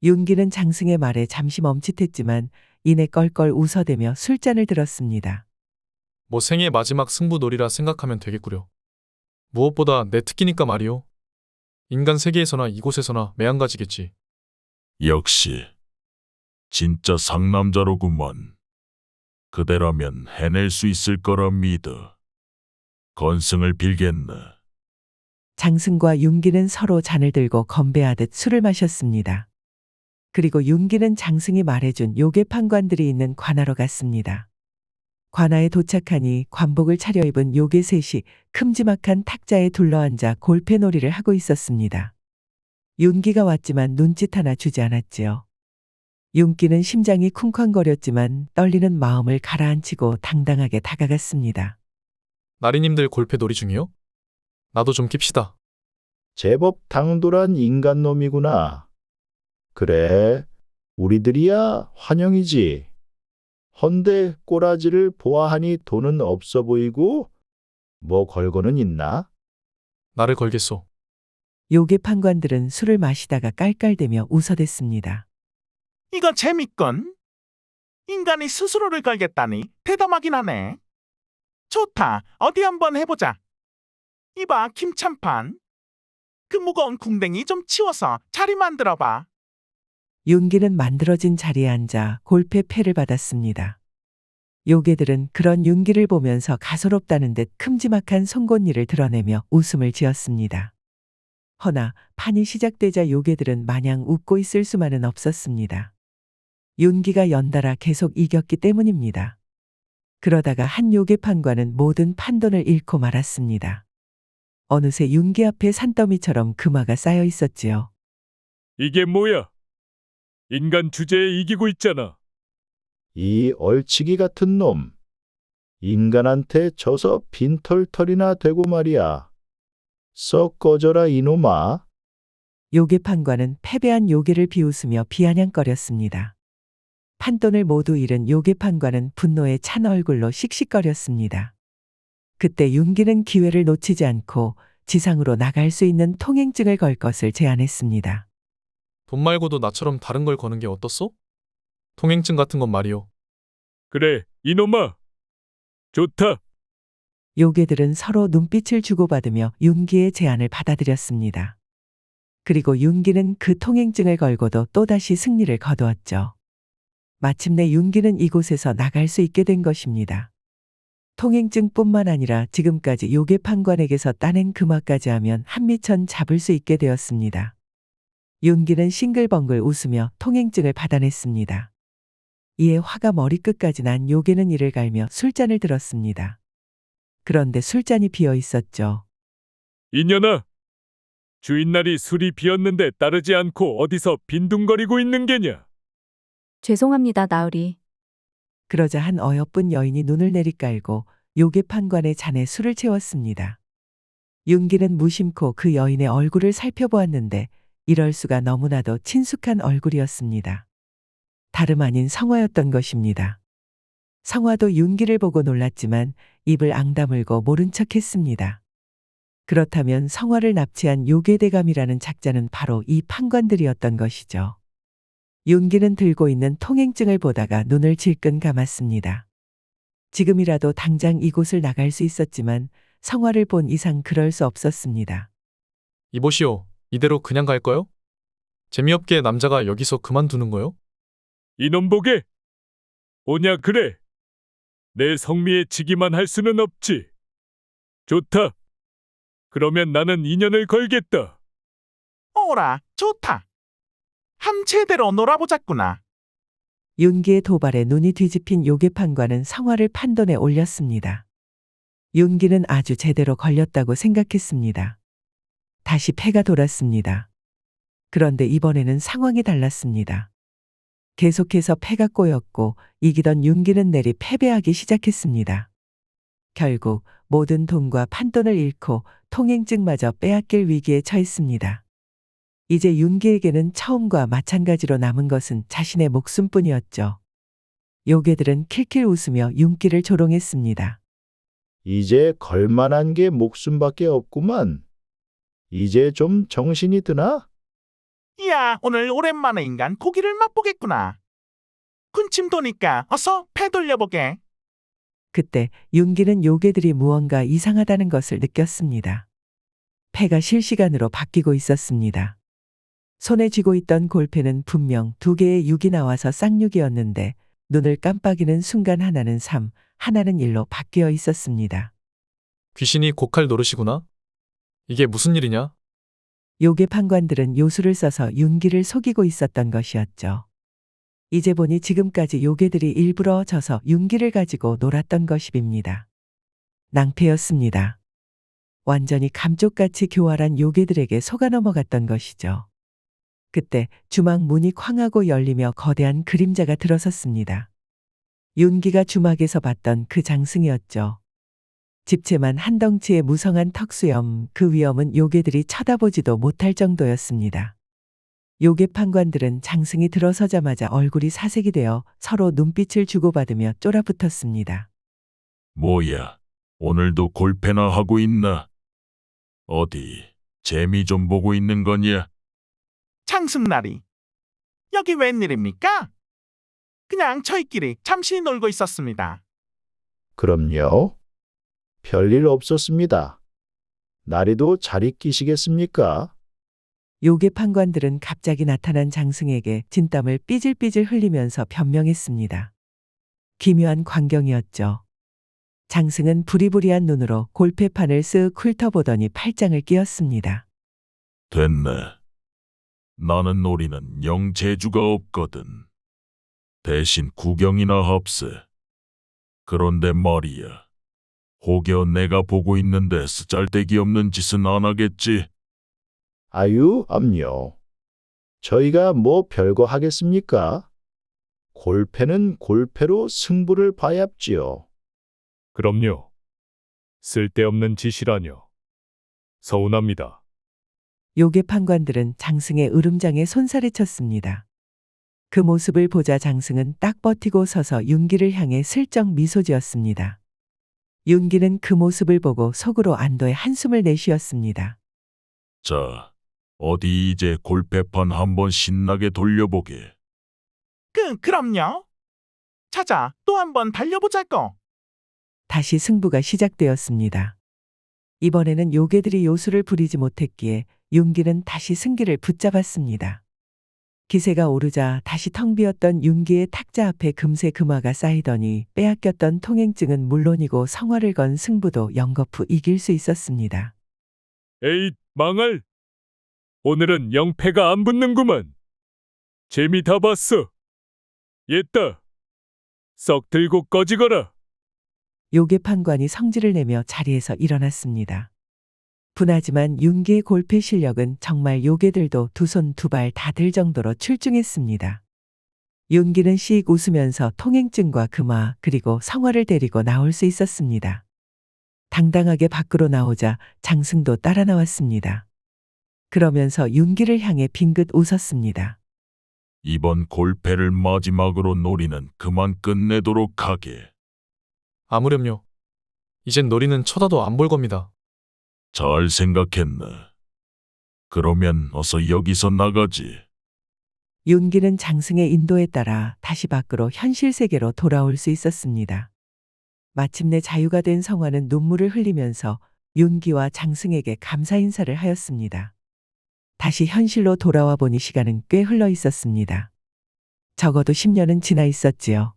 윤기는 장승의 말에 잠시 멈칫했지만 이내 껄껄 웃어대며 술잔을 들었습니다. 뭐 생애 마지막 승부놀이라 생각하면 되겠구려. 무엇보다 내 특기니까 말이오. 인간 세계에서나 이곳에서나 매한가지겠지. 역시 진짜 상남자로구만. 그대라면 해낼 수 있을 거라 믿어. 건승을 빌겠네. 장승과 윤기는 서로 잔을 들고 건배하듯 술을 마셨습니다. 그리고 윤기는 장승이 말해준 요괴 판관들이 있는 관아로 갔습니다. 관아에 도착하니 관복을 차려입은 요괴 셋이 큼지막한 탁자에 둘러앉아 골패놀이를 하고 있었습니다. 윤기가 왔지만 눈짓 하나 주지 않았지요. 윤기는 심장이 쿵쾅거렸지만 떨리는 마음을 가라앉히고 당당하게 다가갔습니다. 나리님들 골패놀이 중이요? 나도 좀 깁시다. 제법 당돌한 인간놈이구나. 그래, 우리들이야 환영이지. 헌데 꼬라지를 보아하니 돈은 없어 보이고 뭐 걸고는 있나? 나를 걸겠소. 요괴 판관들은 술을 마시다가 깔깔대며 웃어댔습니다. 이거 재밌건. 인간이 스스로를 걸겠다니 대담하긴 하네. 좋다. 어디 한번 해보자. 이봐, 김찬판. 그 무거운 궁뎅이 좀 치워서 자리 만들어봐. 윤기는 만들어진 자리에 앉아 골패 패를 받았습니다. 요괴들은 그런 윤기를 보면서 가소롭다는 듯 큼지막한 송곳니를 드러내며 웃음을 지었습니다. 허나 판이 시작되자 요괴들은 마냥 웃고 있을 수만은 없었습니다. 윤기가 연달아 계속 이겼기 때문입니다. 그러다가 한 요괴 판관은 모든 판돈을 잃고 말았습니다. 어느새 윤기 앞에 산더미처럼 금화가 쌓여 있었지요. 이게 뭐야? 인간 주제에 이기고 있잖아. 이 얼치기 같은 놈. 인간한테 져서 빈털털이나 되고 말이야. 썩 꺼져라 이놈아. 요괴 판관은 패배한 요괴를 비웃으며 비아냥거렸습니다. 판돈을 모두 잃은 요괴판관은 분노에 찬 얼굴로 씩씩거렸습니다. 그때 윤기는 기회를 놓치지 않고 지상으로 나갈 수 있는 통행증을 걸 것을 제안했습니다. 돈 말고도 나처럼 다른 걸 거는 게 어떻소? 통행증 같은 건 말이요. 그래, 이놈아. 좋다. 요괴들은 서로 눈빛을 주고받으며 윤기의 제안을 받아들였습니다. 그리고 윤기는 그 통행증을 걸고도 또다시 승리를 거두었죠. 마침내 윤기는 이곳에서 나갈 수 있게 된 것입니다. 통행증뿐만 아니라 지금까지 요괴판관에게서 따낸 금화까지 하면 한미천 잡을 수 있게 되었습니다. 윤기는 싱글벙글 웃으며 통행증을 받아냈습니다. 이에 화가 머리끝까지 난 요괴는 이를 갈며 술잔을 들었습니다. 그런데 술잔이 비어 있었죠. 이년아. 주인날이 술이 비었는데 따르지 않고 어디서 빈둥거리고 있는 게냐? 죄송합니다, 나으리. 그러자 한 어여쁜 여인이 눈을 내리깔고 요괴판관의 잔에 술을 채웠습니다. 윤기는 무심코 그 여인의 얼굴을 살펴보았는데 이럴 수가 너무나도 친숙한 얼굴이었습니다. 다름 아닌 성화였던 것입니다. 성화도 윤기를 보고 놀랐지만 입을 앙다물고 모른 척했습니다. 그렇다면 성화를 납치한 요괴대감이라는 작자는 바로 이 판관들이었던 것이죠. 윤기는 들고 있는 통행증을 보다가 눈을 질끈 감았습니다. 지금이라도 당장 이곳을 나갈 수 있었지만 성화를 본 이상 그럴 수 없었습니다. 이보시오. 이대로 그냥 갈까요? 재미없게 남자가 여기서 그만두는 거요? 이놈 보게. 오냐 그래. 내 성미에 지기만 할 수는 없지. 좋다. 그러면 나는 인연을 걸겠다. 오라, 좋다. 함 제대로 놀아보자꾸나. 윤기의 도발에 눈이 뒤집힌 요괴판관은 성화를 판돈에 올렸습니다. 윤기는 아주 제대로 걸렸다고 생각했습니다. 다시 패가 돌았습니다. 그런데 이번에는 상황이 달랐습니다. 계속해서 패가 꼬였고 이기던 윤기는 내리 패배하기 시작했습니다. 결국 모든 돈과 판돈을 잃고 통행증마저 빼앗길 위기에 처했습니다. 이제 윤기에게는 처음과 마찬가지로 남은 것은 자신의 목숨뿐이었죠. 요괴들은 킬킬 웃으며 윤기를 조롱했습니다. 이제 걸만한 게 목숨밖에 없구만. 이제 좀 정신이 드나? 이야, 오늘 오랜만에 인간 고기를 맛보겠구나. 군침 도니까 어서 패 돌려보게. 그때 윤기는 요괴들이 무언가 이상하다는 것을 느꼈습니다. 패가 실시간으로 바뀌고 있었습니다. 손에 쥐고 있던 골패는 분명 2개의 6이 나와서 쌍육이었는데 눈을 깜빡이는 순간 하나는 3, 하나는 1로 바뀌어 있었습니다. 귀신이 고칼 노릇이구나. 이게 무슨 일이냐? 요괴 판관들은 요술을 써서 윤기를 속이고 있었던 것이었죠. 이제 보니 지금까지 요괴들이 일부러 져서 윤기를 가지고 놀았던 것입니다. 낭패였습니다. 완전히 감쪽같이 교활한 요괴들에게 속아 넘어갔던 것이죠. 그때 주막 문이 쾅 하고 열리며 거대한 그림자가 들어섰습니다. 윤기가 주막에서 봤던 그 장승이었죠. 집채만 한 덩치의 무성한 턱수염, 그 위엄은 요괴들이 쳐다보지도 못할 정도였습니다. 요괴 판관들은 장승이 들어서자마자 얼굴이 사색이 되어 서로 눈빛을 주고받으며 쫄아붙었습니다. 뭐야, 오늘도 골패나 하고 있나? 어디, 재미 좀 보고 있는 거냐? 장승날이. 여기 웬일입니까? 그냥 저희끼리 잠시 놀고 있었습니다. 그럼요. 별일 없었습니다. 나리도 잘 끼시겠습니까? 요괴 판관들은 갑자기 나타난 장승에게 진땀을 삐질삐질 흘리면서 변명했습니다. 기묘한 광경이었죠. 장승은 부리부리한 눈으로 골패판을 쓱 훑어보더니 팔짱을 끼웠습니다. 됐네. 나는 놀이는 영 재주가 없거든. 대신 구경이나 합세. 그런데 말이야. 혹여 내가 보고 있는데 쓰잘데기 없는 짓은 안 하겠지? 아유, 암요. 저희가 뭐 별거 하겠습니까? 골패는 골패로 승부를 봐야지요. 그럼요. 쓸데없는 짓이라뇨. 서운합니다. 요괴 판관들은 장승의 으름장에 손살을 쳤습니다. 그 모습을 보자 장승은 딱 버티고 서서 윤기를 향해 슬쩍 미소 지었습니다. 윤기는 그 모습을 보고 속으로 안도의 한숨을 내쉬었습니다. 자, 어디 이제 골패판 한번 신나게 돌려보게. 그럼요. 자자, 또 한번 달려보자고. 다시 승부가 시작되었습니다. 이번에는 요괴들이 요술을 부리지 못했기에 윤기는 다시 승기를 붙잡았습니다. 기세가 오르자 다시 텅 비었던 윤기의 탁자 앞에 금세 금화가 쌓이더니 빼앗겼던 통행증은 물론이고 성화를 건 승부도 연거푸 이길 수 있었습니다. 에잇, 망할. 오늘은 영패가 안 붙는구만. 재미 다 봤어. 옛다. 썩 들고 꺼지거라. 요괴 판관이 성질을 내며 자리에서 일어났습니다. 분하지만 윤기의 골패 실력은 정말 요괴들도 두 손 두 발 다 들 정도로 출중했습니다. 윤기는 씩 웃으면서 통행증과 금화 그리고 성화를 데리고 나올 수 있었습니다. 당당하게 밖으로 나오자 장승도 따라 나왔습니다. 그러면서 윤기를 향해 빙긋 웃었습니다. 이번 골패를 마지막으로 놀이는 그만 끝내도록 하게. 아무렴요. 이젠 놀이는 쳐다도 안 볼 겁니다. 잘 생각했네. 그러면 어서 여기서 나가지. 윤기는 장승의 인도에 따라 다시 밖으로 현실 세계로 돌아올 수 있었습니다. 마침내 자유가 된 성화는 눈물을 흘리면서 윤기와 장승에게 감사 인사를 하였습니다. 다시 현실로 돌아와 보니 시간은 꽤 흘러 있었습니다. 적어도 10년은 지나 있었지요.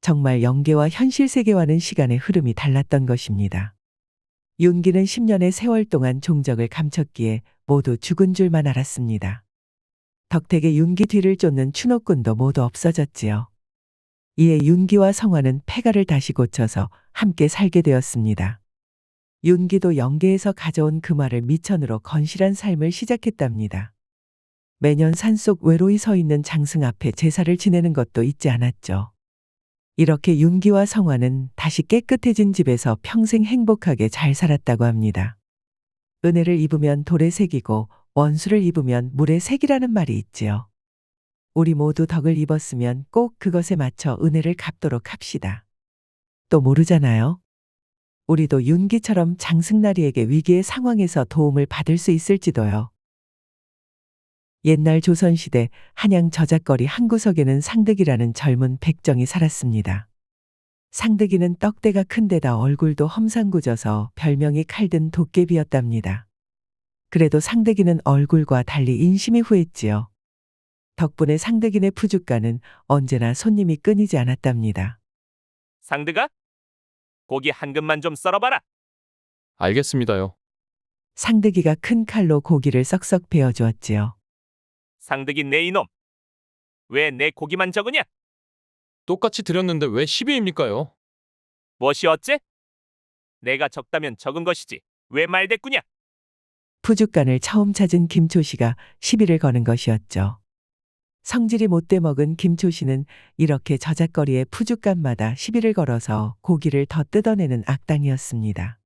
정말 영계와 현실 세계와는 시간의 흐름이 달랐던 것입니다. 윤기는 10년의 세월 동안 종적을 감췄기에 모두 죽은 줄만 알았습니다. 덕택의 윤기 뒤를 쫓는 추노꾼도 모두 없어졌지요. 이에 윤기와 성화는 폐가를 다시 고쳐서 함께 살게 되었습니다. 윤기도 영계에서 가져온 금화를 미천으로 건실한 삶을 시작했답니다. 매년 산속 외로이 서 있는 장승 앞에 제사를 지내는 것도 잊지 않았죠. 이렇게 윤기와 성화는 다시 깨끗해진 집에서 평생 행복하게 잘 살았다고 합니다. 은혜를 입으면 돌에 새기고 원수를 입으면 물에 새기라는 말이 있지요. 우리 모두 덕을 입었으면 꼭 그것에 맞춰 은혜를 갚도록 합시다. 또 모르잖아요. 우리도 윤기처럼 장승나리에게 위기의 상황에서 도움을 받을 수 있을지도요. 옛날 조선시대 한양 저작거리 한 구석에는 상득이라는 젊은 백정이 살았습니다. 상득이는 떡대가 큰 데다 얼굴도 험상궂어서 별명이 칼든 도깨비였답니다. 그래도 상득이는 얼굴과 달리 인심이 후했지요. 덕분에 상득이네 푸주가는 언제나 손님이 끊이지 않았답니다. 상드가? 고기 한 근만 좀 썰어봐라. 알겠습니다요. 상득이가 큰 칼로 고기를 썩썩 베어주었지요. 상득이 내 이놈. 왜 내 고기만 적으냐? 똑같이 드렸는데 왜 12입니까요? 무엇이 어째? 내가 적다면 적은 것이지. 왜 말대꾸냐? 푸주간을 처음 찾은 김초씨가 시비를 거는 것이었죠. 성질이 못돼 먹은 김초씨는 이렇게 저작거리에 푸주간마다 시비를 걸어서 고기를 더 뜯어내는 악당이었습니다.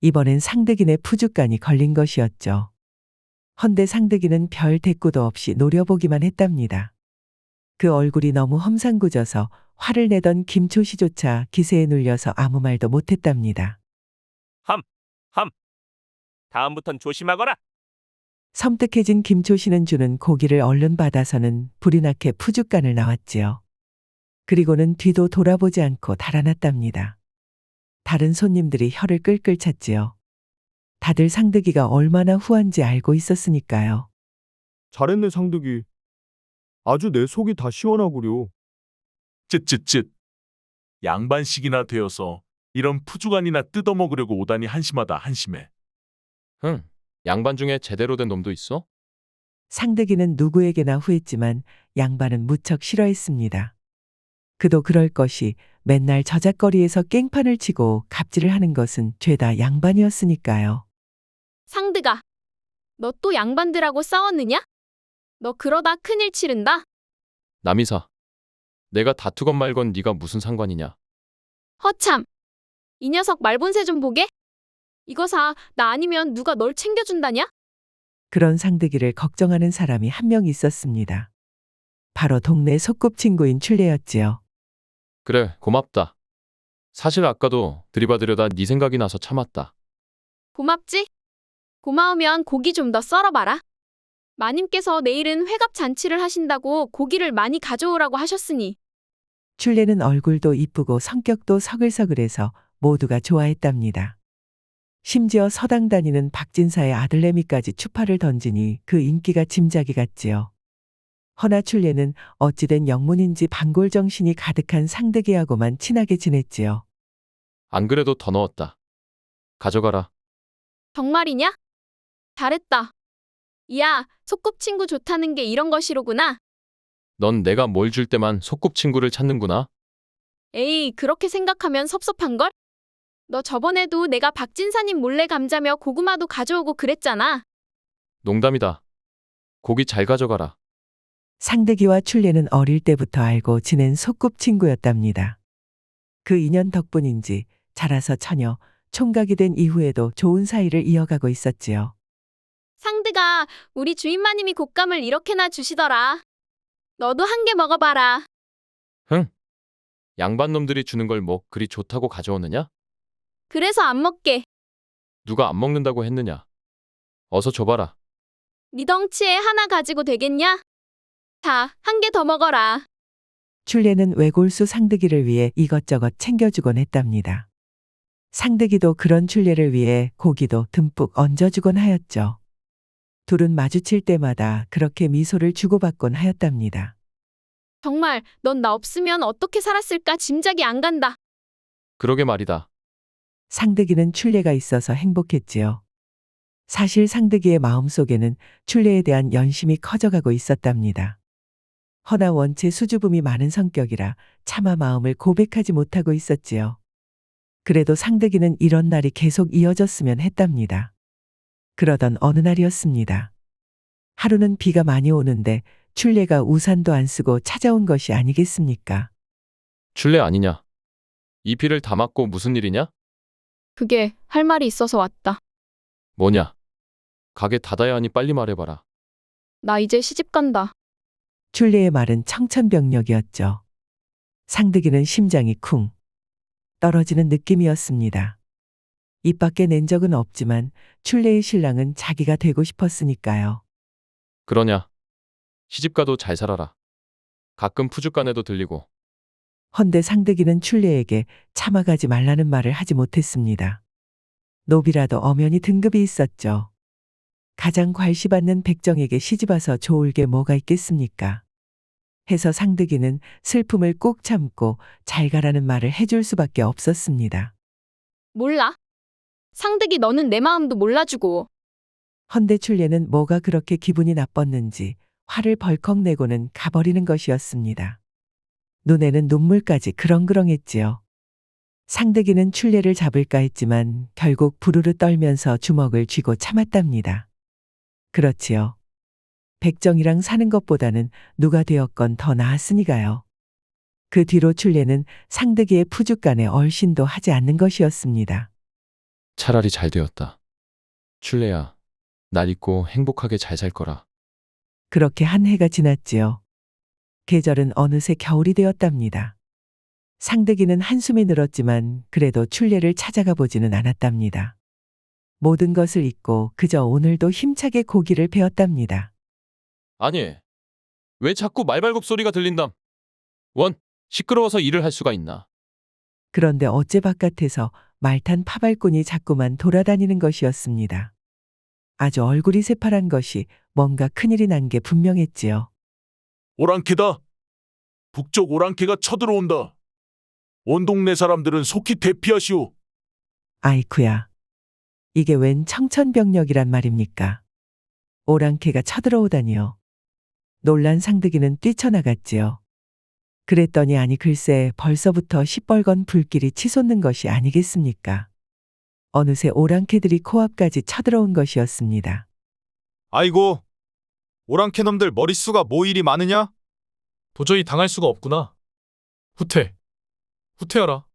이번엔 상득이네 푸주간이 걸린 것이었죠. 헌데 상득이는 별 대꾸도 없이 노려보기만 했답니다. 그 얼굴이 너무 험상궂어서 화를 내던 김초씨조차 기세에 눌려서 아무 말도 못했답니다. 함. 다음부턴 조심하거라. 섬뜩해진 김초씨는 주는 고기를 얼른 받아서는 불이 나게 푸주간을 나왔지요. 그리고는 뒤도 돌아보지 않고 달아났답니다. 다른 손님들이 혀를 끌끌 찼지요. 다들 상득이가 얼마나 후한지 알고 있었으니까요. 잘했네 상득이. 아주 내 속이 다 시원하구려. 쯧쯧쯧. 양반식이나 되어서 이런 푸주간이나 뜯어먹으려고 오다니 한심하다 한심해. 양반 중에 제대로 된 놈도 있어? 상득이는 누구에게나 후했지만 양반은 무척 싫어했습니다. 그도 그럴 것이 맨날 저작거리에서 깽판을 치고 갑질을 하는 것은 죄다 양반이었으니까요. 상드가, 너 또 양반들하고 싸웠느냐? 너 그러다 큰일 치른다. 남이사. 내가 다투건 말건 네가 무슨 상관이냐? 허참. 이 녀석 말본새 좀 보게. 이거 사. 나 아니면 누가 널 챙겨준다냐? 그런 상득이를 걱정하는 사람이 한 명 있었습니다. 바로 동네 소꿉친구인 출례였지요. 그래, 고맙다. 사실 아까도 들이받으려다 네 생각이 나서 참았다. 고맙지? 고마우면 고기 좀 더 썰어봐라. 마님께서 내일은 회갑 잔치를 하신다고 고기를 많이 가져오라고 하셨으니. 출례는 얼굴도 이쁘고 성격도 서글서글해서 모두가 좋아했답니다. 심지어 서당 다니는 박진사의 아들내미까지 추파를 던지니 그 인기가 짐작이 갔지요. 허나 출례는 어찌된 영문인지 반골 정신이 가득한 상득이하고만 친하게 지냈지요. 안 그래도 더 넣었다. 가져가라. 정말이냐? 잘했다. 이야, 소꿉친구 좋다는 게 이런 것이로구나. 넌 내가 뭘 줄 때만 소꿉친구를 찾는구나. 에이, 그렇게 생각하면 섭섭한걸? 너 저번에도 내가 박진사님 몰래 감자며 고구마도 가져오고 그랬잖아. 농담이다. 고기 잘 가져가라. 상득이와 출례는 어릴 때부터 알고 지낸 소꿉친구였답니다. 그 인연 덕분인지 자라서 처녀, 총각이 된 이후에도 좋은 사이를 이어가고 있었지요. 상드가 우리 주인마님이 곶감을 이렇게나 주시더라. 너도 한 개 먹어봐라. 흥. 양반 놈들이 주는 걸 뭐 그리 좋다고 가져오느냐? 그래서 안 먹게. 누가 안 먹는다고 했느냐? 어서 줘봐라. 네 덩치에 하나 가지고 되겠냐? 자, 한 개 더 먹어라. 출례는 외골수 상득이를 위해 이것저것 챙겨주곤 했답니다. 상득이도 그런 출례를 위해 고기도 듬뿍 얹어주곤 하였죠. 둘은 마주칠 때마다 그렇게 미소를 주고받곤 하였답니다. 정말 넌 나 없으면 어떻게 살았을까 짐작이 안 간다. 그러게 말이다. 상득이는 출례가 있어서 행복했지요. 사실 상득이의 마음속에는 출례에 대한 연심이 커져가고 있었답니다. 허나 원체 수줍음이 많은 성격이라 차마 마음을 고백하지 못하고 있었지요. 그래도 상득이는 이런 날이 계속 이어졌으면 했답니다. 그러던 어느 날이었습니다. 하루는 비가 많이 오는데 출례가 우산도 안 쓰고 찾아온 것이 아니겠습니까? 출례 아니냐? 이 비를 다 맞고 무슨 일이냐? 그게 할 말이 있어서 왔다. 뭐냐? 가게 닫아야 하니 빨리 말해봐라. 나 이제 시집 간다. 출례의 말은 청천벽력이었죠. 상득이는 심장이 쿵 떨어지는 느낌이었습니다. 입 밖에 낸 적은 없지만 출례의 신랑은 자기가 되고 싶었으니까요. 그러냐? 시집가도 잘 살아라. 가끔 푸죽간에도 들리고. 헌데 상득이는 출례에게 참아가지 말라는 말을 하지 못했습니다. 노비라도 엄연히 등급이 있었죠. 가장 괄시받는 백정에게 시집와서 좋을 게 뭐가 있겠습니까? 해서 상득이는 슬픔을 꾹 참고 잘 가라는 말을 해줄 수밖에 없었습니다. 몰라. 상득이 너는 내 마음도 몰라주고. 헌데 출례는 뭐가 그렇게 기분이 나빴는지 화를 벌컥 내고는 가버리는 것이었습니다. 눈에는 눈물까지 그렁그렁했지요. 상득이는 출례를 잡을까 했지만 결국 부르르 떨면서 주먹을 쥐고 참았답니다. 그렇지요. 백정이랑 사는 것보다는 누가 되었건 더 나았으니까요. 그 뒤로 출례는 상득이의 푸죽간에 얼씬도 하지 않는 것이었습니다. 차라리 잘 되었다. 출례야, 날 잊고 행복하게 잘 살 거라. 그렇게 한 해가 지났지요. 계절은 어느새 겨울이 되었답니다. 상득이는 한숨이 늘었지만 그래도 출례를 찾아가 보지는 않았답니다. 모든 것을 잊고 그저 오늘도 힘차게 고기를 베었답니다. 아니, 왜 자꾸 말발굽 소리가 들린담? 시끄러워서 일을 할 수가 있나? 그런데 어째 바깥에서 말탄 파발꾼이 자꾸만 돌아다니는 것이었습니다. 아주 얼굴이 새파란 것이 뭔가 큰일이 난 게 분명했지요. 오랑캐다. 북쪽 오랑캐가 쳐들어온다. 온 동네 사람들은 속히 대피하시오. 아이쿠야. 이게 웬 청천벽력이란 말입니까? 오랑캐가 쳐들어오다니요. 놀란 상득이는 뛰쳐나갔지요. 그랬더니 아니 글쎄 벌써부터 시뻘건 불길이 치솟는 것이 아니겠습니까? 어느새 오랑캐들이 코앞까지 쳐들어온 것이었습니다. 아이고, 오랑캐 놈들 머릿수가 뭐 이리 많으냐? 도저히 당할 수가 없구나. 후퇴하라.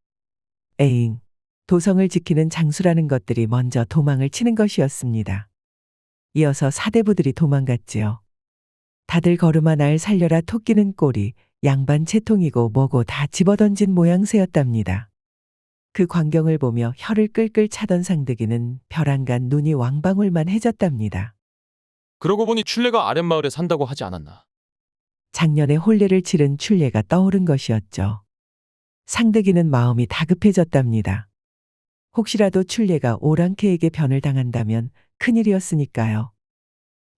에잉, 도성을 지키는 장수라는 것들이 먼저 도망을 치는 것이었습니다. 이어서 사대부들이 도망갔지요. 다들 걸음아 날 살려라 토끼는 꼬리, 양반 채통이고 뭐고 다 집어던진 모양새였답니다. 그 광경을 보며 혀를 끌끌 차던 상득이는 벼랑간 눈이 왕방울만 해졌답니다. 그러고 보니 출래가 아랫마을에 산다고 하지 않았나. 작년에 혼례를 치른 출례가 떠오른 것이었죠. 상득이는 마음이 다급해졌답니다. 혹시라도 출례가 오랑캐에게 변을 당한다면 큰일이었으니까요.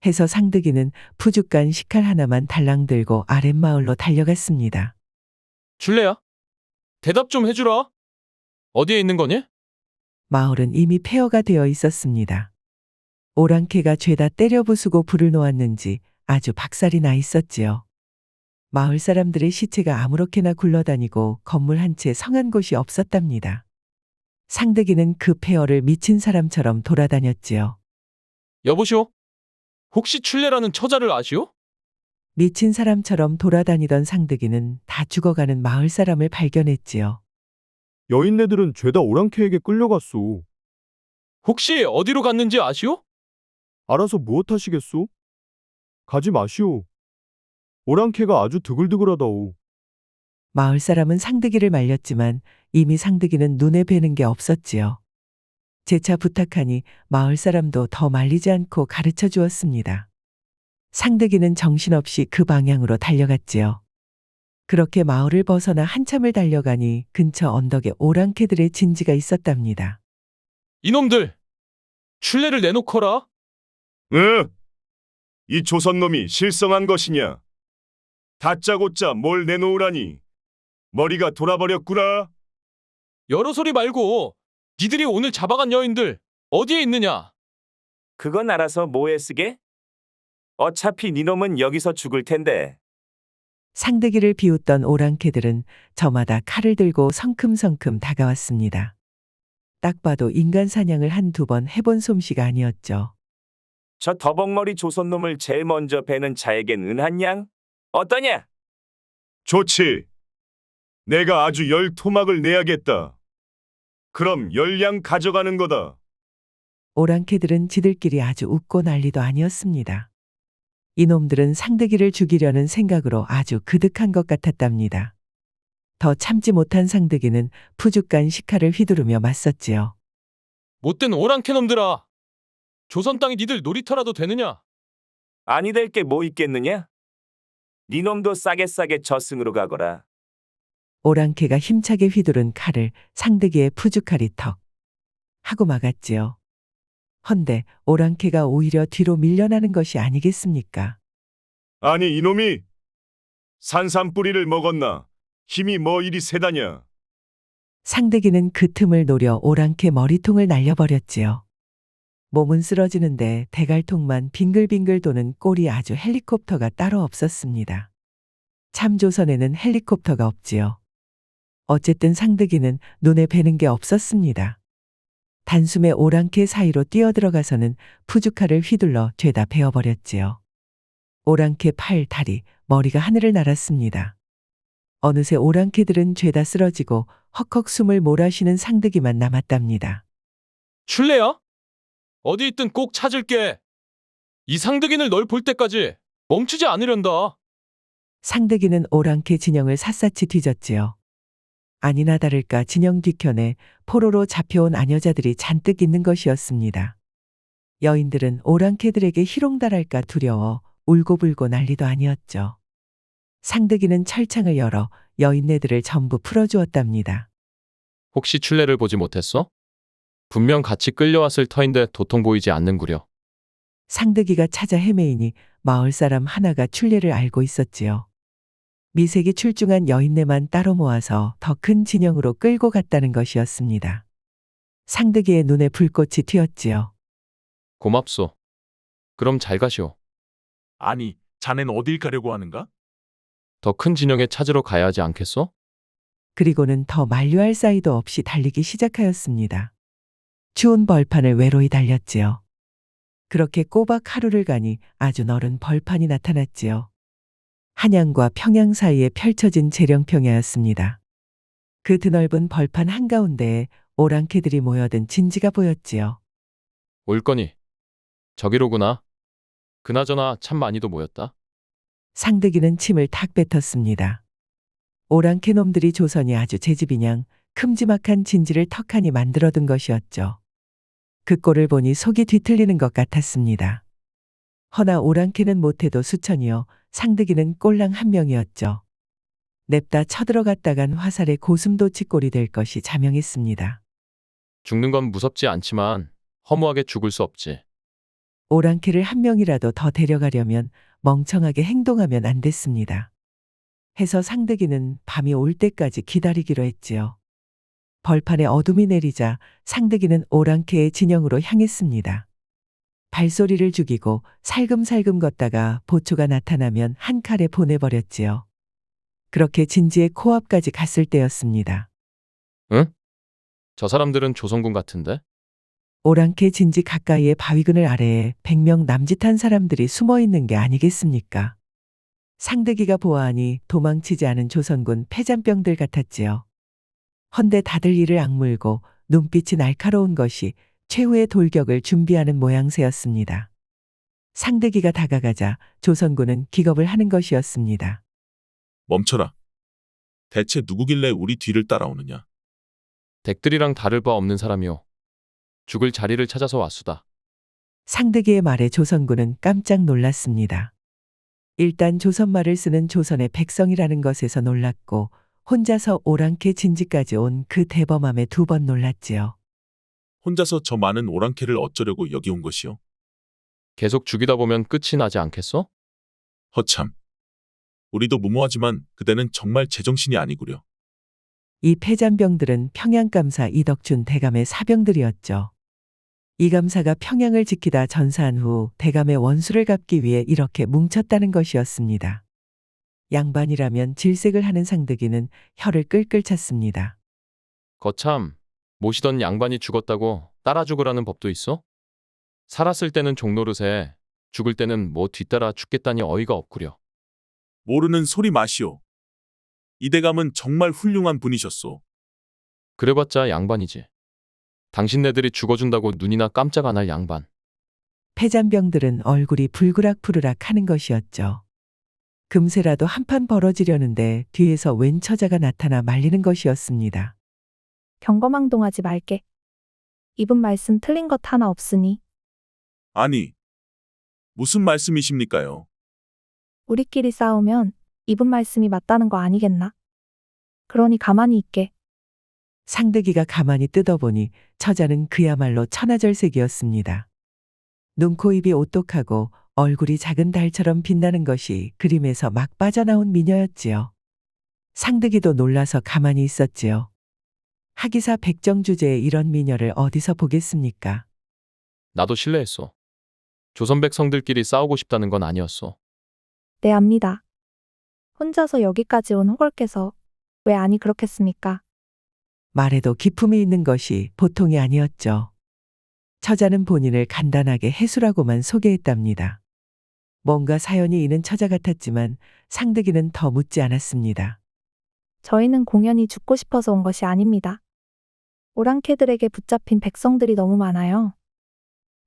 해서 상득이는 푸죽간 식칼 하나만 달랑 들고 아랫마을로 달려갔습니다. 출래야? 대답 좀 해주라. 어디에 있는 거니? 마을은 이미 폐허가 되어 있었습니다. 오랑캐가 죄다 때려 부수고 불을 놓았는지 아주 박살이 나 있었지요. 마을 사람들의 시체가 아무렇게나 굴러다니고 건물 한 채 성한 곳이 없었답니다. 상득이는 그 폐허를 미친 사람처럼 돌아다녔지요. 여보시오? 혹시 출래라는 처자를 아시오? 미친 사람처럼 돌아다니던 상득이는 다 죽어가는 마을 사람을 발견했지요. 여인네들은 죄다 오랑캐에게 끌려갔소. 혹시 어디로 갔는지 아시오? 알아서 무엇하시겠소? 가지 마시오. 오랑캐가 아주 드글드글하다오. 마을 사람은 상득이를 말렸지만 이미 상득이는 눈에 뵈는 게 없었지요. 재차 부탁하니 마을 사람도 더 말리지 않고 가르쳐 주었습니다. 상득이는 정신없이 그 방향으로 달려갔지요. 그렇게 마을을 벗어나 한참을 달려가니 근처 언덕에 오랑캐들의 진지가 있었답니다. 이놈들! 출래를 내놓거라. 응? 이 조선놈이 실성한 것이냐? 다짜고짜 뭘 내놓으라니. 머리가 돌아버렸구나. 여러 소리 말고 니들이 오늘 잡아간 여인들 어디에 있느냐? 그건 알아서 뭐에 쓰게? 어차피 니놈은 여기서 죽을 텐데. 상득이를 비웃던 오랑캐들은 저마다 칼을 들고 성큼성큼 다가왔습니다. 딱 봐도 인간 사냥을 한두 번 해본 솜씨가 아니었죠. 저 더벅머리 조선놈을 제일 먼저 베는 자에겐 은한 양? 어떠냐? 좋지. 내가 아주 10토막을 내야겠다. 그럼 10양 가져가는 거다. 오랑캐들은 지들끼리 아주 웃고 난리도 아니었습니다. 이놈들은 상득이를 죽이려는 생각으로 아주 그득한 것 같았답니다. 더 참지 못한 상득이는 푸죽간 식칼을 휘두르며 맞섰지요. 못된 오랑캐 놈들아. 조선 땅이 니들 놀이터라도 되느냐? 아니 될 게 뭐 있겠느냐? 니놈도 싸게 저승으로 가거라. 오랑캐가 힘차게 휘두른 칼을 상득이의 푸죽칼이 턱 하고 막았지요. 헌데 오랑캐가 오히려 뒤로 밀려나는 것이 아니겠습니까? 아니 이놈이 산삼뿌리를 먹었나? 힘이 뭐 이리 세다냐? 상득이는 그 틈을 노려 오랑캐 머리통을 날려버렸지요. 몸은 쓰러지는데 대갈통만 빙글빙글 도는 꼴이 아주 헬리콥터가 따로 없었습니다. 참 조선에는 헬리콥터가 없지요. 어쨌든 상득이는 눈에 뵈는 게 없었습니다. 단숨에 오랑캐 사이로 뛰어들어가서는 푸주칼을 휘둘러 죄다 베어버렸지요. 오랑캐 팔, 다리, 머리가 하늘을 날았습니다. 어느새 오랑캐들은 죄다 쓰러지고 헉헉 숨을 몰아쉬는 상득이만 남았답니다. 출래야? 어디 있든 꼭 찾을게. 이 상득이를 널 볼 때까지 멈추지 않으련다. 상득이는 오랑캐 진영을 샅샅이 뒤졌지요. 아니나 다를까 진영 뒤편에 포로로 잡혀온 아녀자들이 잔뜩 있는 것이었습니다. 여인들은 오랑캐들에게 희롱당할까 두려워 울고불고 난리도 아니었죠. 상득이는 철창을 열어 여인네들을 전부 풀어주었답니다. 혹시 출래를 보지 못했어? 분명 같이 끌려왔을 터인데 도통 보이지 않는구려. 상득이가 찾아 헤매이니 마을 사람 하나가 출례를 알고 있었지요. 미색이 출중한 여인네만 따로 모아서 더 큰 진영으로 끌고 갔다는 것이었습니다. 상득이의 눈에 불꽃이 튀었지요. 고맙소. 그럼 잘 가시오. 아니, 자넨 어딜 가려고 하는가? 더 큰 진영에 찾으러 가야 하지 않겠소? 그리고는 더 만류할 사이도 없이 달리기 시작하였습니다. 추운 벌판을 외로이 달렸지요. 그렇게 꼬박 하루를 가니 아주 넓은 벌판이 나타났지요. 한양과 평양 사이에 펼쳐진 재령평야였습니다. 그 드넓은 벌판 한가운데에 오랑캐들이 모여든 진지가 보였지요. 올 거니. 저기로구나. 그나저나 참 많이도 모였다. 상득이는 침을 탁 뱉었습니다. 오랑캐 놈들이 조선이 아주 제집이냥 큼지막한 진지를 턱하니 만들어둔 것이었죠. 그 꼴을 보니 속이 뒤틀리는 것 같았습니다. 허나 오랑캐는 못해도 수천이요, 상득이는 꼴랑 한 명이었죠. 냅다 쳐들어갔다간 화살의 고슴도치 꼴이 될 것이 자명했습니다. 죽는 건 무섭지 않지만 허무하게 죽을 수 없지. 오랑캐를 한 명이라도 더 데려가려면 멍청하게 행동하면 안 됐습니다. 해서 상득이는 밤이 올 때까지 기다리기로 했지요. 벌판에 어둠이 내리자 상득이는 오랑캐의 진영으로 향했습니다. 발소리를 죽이고 살금살금 걷다가 보초가 나타나면 한 칼에 보내버렸지요. 그렇게 진지의 코앞까지 갔을 때였습니다. 응? 저 사람들은 조선군 같은데? 오랑캐 진지 가까이의 바위그늘 아래에 100명 남짓한 사람들이 숨어 있는 게 아니겠습니까? 상득이가 보아하니 도망치지 않은 조선군 패잔병들 같았지요. 헌데 다들 이를 악물고 눈빛이 날카로운 것이 최후의 돌격을 준비하는 모양새였습니다. 상득이가 다가가자 조선군은 기겁을 하는 것이었습니다. 멈춰라. 대체 누구길래 우리 뒤를 따라오느냐? 댁들이랑 다를 바 없는 사람이요. 죽을 자리를 찾아서 왔수다. 상득이의 말에 조선군은 깜짝 놀랐습니다. 일단 조선말을 쓰는 조선의 백성이라는 것에서 놀랐고 혼자서 오랑캐 진지까지 온 그 대범함에 2번 놀랐지요. 혼자서 저 많은 오랑캐를 어쩌려고 여기 온 것이오? 계속 죽이다 보면 끝이 나지 않겠어? 허참. 우리도 무모하지만 그대는 정말 제정신이 아니구려. 이 패잔병들은 평양감사 이덕춘 대감의 사병들이었죠. 이 감사가 평양을 지키다 전사한 후 대감의 원수를 갚기 위해 이렇게 뭉쳤다는 것이었습니다. 양반이라면 질색을 하는 상득이는 혀를 끌끌 찼습니다. 거참, 모시던 양반이 죽었다고 따라 죽으라는 법도 있어? 살았을 때는 종노릇에 죽을 때는 뭐 뒤따라 죽겠다니 어이가 없구려. 모르는 소리 마시오. 이 대감은 정말 훌륭한 분이셨소. 그래봤자 양반이지. 당신네들이 죽어준다고 눈이나 깜짝 안 할 양반. 패잔병들은 얼굴이 불그락푸르락 하는 것이었죠. 금세라도 한판 벌어지려는데 뒤에서 웬 처자가 나타나 말리는 것이었습니다. 경거망동하지 말게. 이분 말씀 틀린 것 하나 없으니 아니, 무슨 말씀이십니까요? 우리끼리 싸우면 이분 말씀이 맞다는 거 아니겠나? 그러니 가만히 있게. 상득이가 가만히 뜯어보니 처자는 그야말로 천하절색이었습니다. 눈, 코, 입이 오똑하고 얼굴이 작은 달처럼 빛나는 것이 그림에서 막 빠져나온 미녀였지요. 상득이도 놀라서 가만히 있었지요. 하기사 백정 주제에 이런 미녀를 어디서 보겠습니까? 나도 실례했어. 조선 백성들끼리 싸우고 싶다는 건 아니었어. 네, 압니다. 혼자서 여기까지 온 호걸께서 왜 아니 그렇겠습니까? 말에도 기품이 있는 것이 보통이 아니었죠. 처자는 본인을 간단하게 해수라고만 소개했답니다. 뭔가 사연이 있는 처자 같았지만 상득이는 더 묻지 않았습니다. 저희는 공연히 죽고 싶어서 온 것이 아닙니다. 오랑캐들에게 붙잡힌 백성들이 너무 많아요.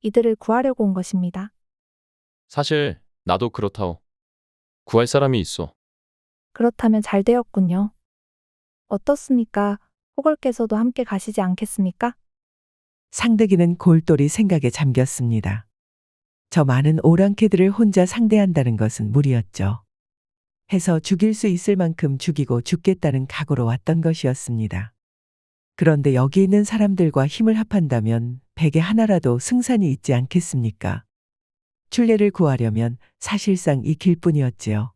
이들을 구하려고 온 것입니다. 사실 나도 그렇다오. 구할 사람이 있어. 그렇다면 잘 되었군요. 어떻습니까? 호걸께서도 함께 가시지 않겠습니까? 상득이는 골똘히 생각에 잠겼습니다. 저 많은 오랑캐들을 혼자 상대한다는 것은 무리였죠. 해서 죽일 수 있을 만큼 죽이고 죽겠다는 각오로 왔던 것이었습니다. 그런데 여기 있는 사람들과 힘을 합한다면 100에 하나라도 승산이 있지 않겠습니까? 출례를 구하려면 사실상 이 길뿐이었지요.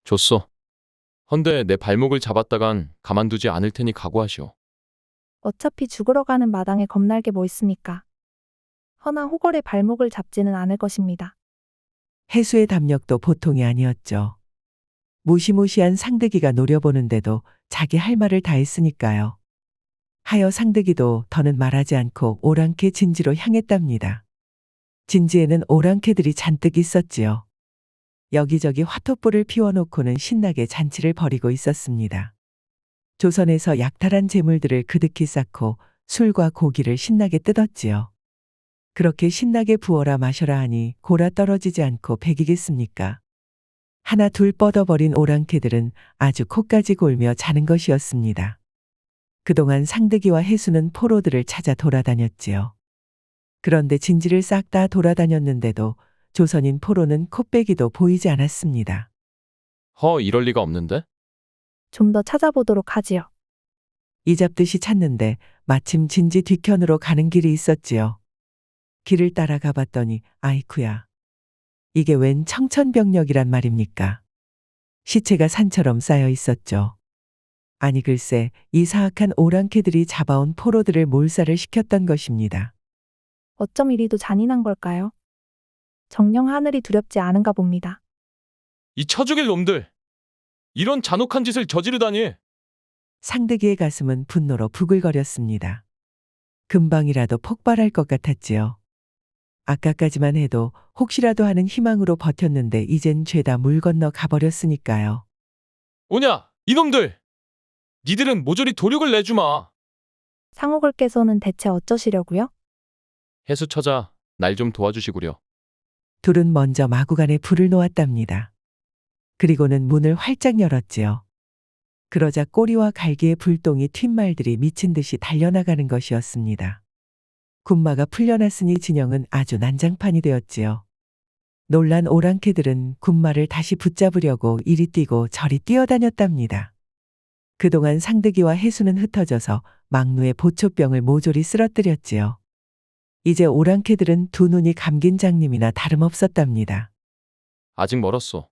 줬어. 헌데 내 발목을 잡았다간 가만두지 않을 테니 각오하시오. 어차피 죽으러 가는 마당에 겁날 게 뭐 있습니까? 허나 호걸의 발목을 잡지는 않을 것입니다. 해수의 담력도 보통이 아니었죠. 무시무시한 상득이가 노려보는데도 자기 할 말을 다 했으니까요. 하여 상득이도 더는 말하지 않고 오랑캐 진지로 향했답니다. 진지에는 오랑캐들이 잔뜩 있었지요. 여기저기 화토불을 피워놓고는 신나게 잔치를 벌이고 있었습니다. 조선에서 약탈한 재물들을 그득히 쌓고 술과 고기를 신나게 뜯었지요. 그렇게 신나게 부어라 마셔라 하니 골아 떨어지지 않고 배기겠습니까? 하나 둘 뻗어버린 오랑캐들은 아주 코까지 골며 자는 것이었습니다. 그동안 상득이와 해수는 포로들을 찾아 돌아다녔지요. 그런데 진지를 싹 다 돌아다녔는데도 조선인 포로는 코빼기도 보이지 않았습니다. 이럴 리가 없는데? 좀 더 찾아보도록 하지요. 이잡듯이 찾는데 마침 진지 뒤편으로 가는 길이 있었지요. 길을 따라가 봤더니 아이쿠야. 이게 웬 청천벽력이란 말입니까? 시체가 산처럼 쌓여 있었죠. 아니 글쎄 이 사악한 오랑캐들이 잡아온 포로들을 몰살을 시켰던 것입니다. 어쩜 이리도 잔인한 걸까요? 정녕 하늘이 두렵지 않은가 봅니다. 이 쳐죽일 놈들! 이런 잔혹한 짓을 저지르다니! 상득이의 가슴은 분노로 부글거렸습니다. 금방이라도 폭발할 것 같았지요. 아까까지만 해도 혹시라도 하는 희망으로 버텼는데 이젠 죄다 물 건너 가버렸으니까요. 오냐, 이놈들! 니들은 모조리 도륙을 내주마. 상호걸께서는 대체 어쩌시려고요? 해수처자, 날 좀 도와주시구려. 둘은 먼저 마구간에 불을 놓았답니다. 그리고는 문을 활짝 열었지요. 그러자 꼬리와 갈기의 불똥이 튠말들이 미친 듯이 달려나가는 것이었습니다. 군마가 풀려났으니 진영은 아주 난장판이 되었지요. 놀란 오랑캐들은 군마를 다시 붙잡으려고 이리 뛰고 저리 뛰어다녔답니다. 그동안 상득이와 해수는 흩어져서 막루의 보초병을 모조리 쓰러뜨렸지요. 이제 오랑캐들은 두 눈이 감긴 장님이나 다름없었답니다. 아직 멀었소.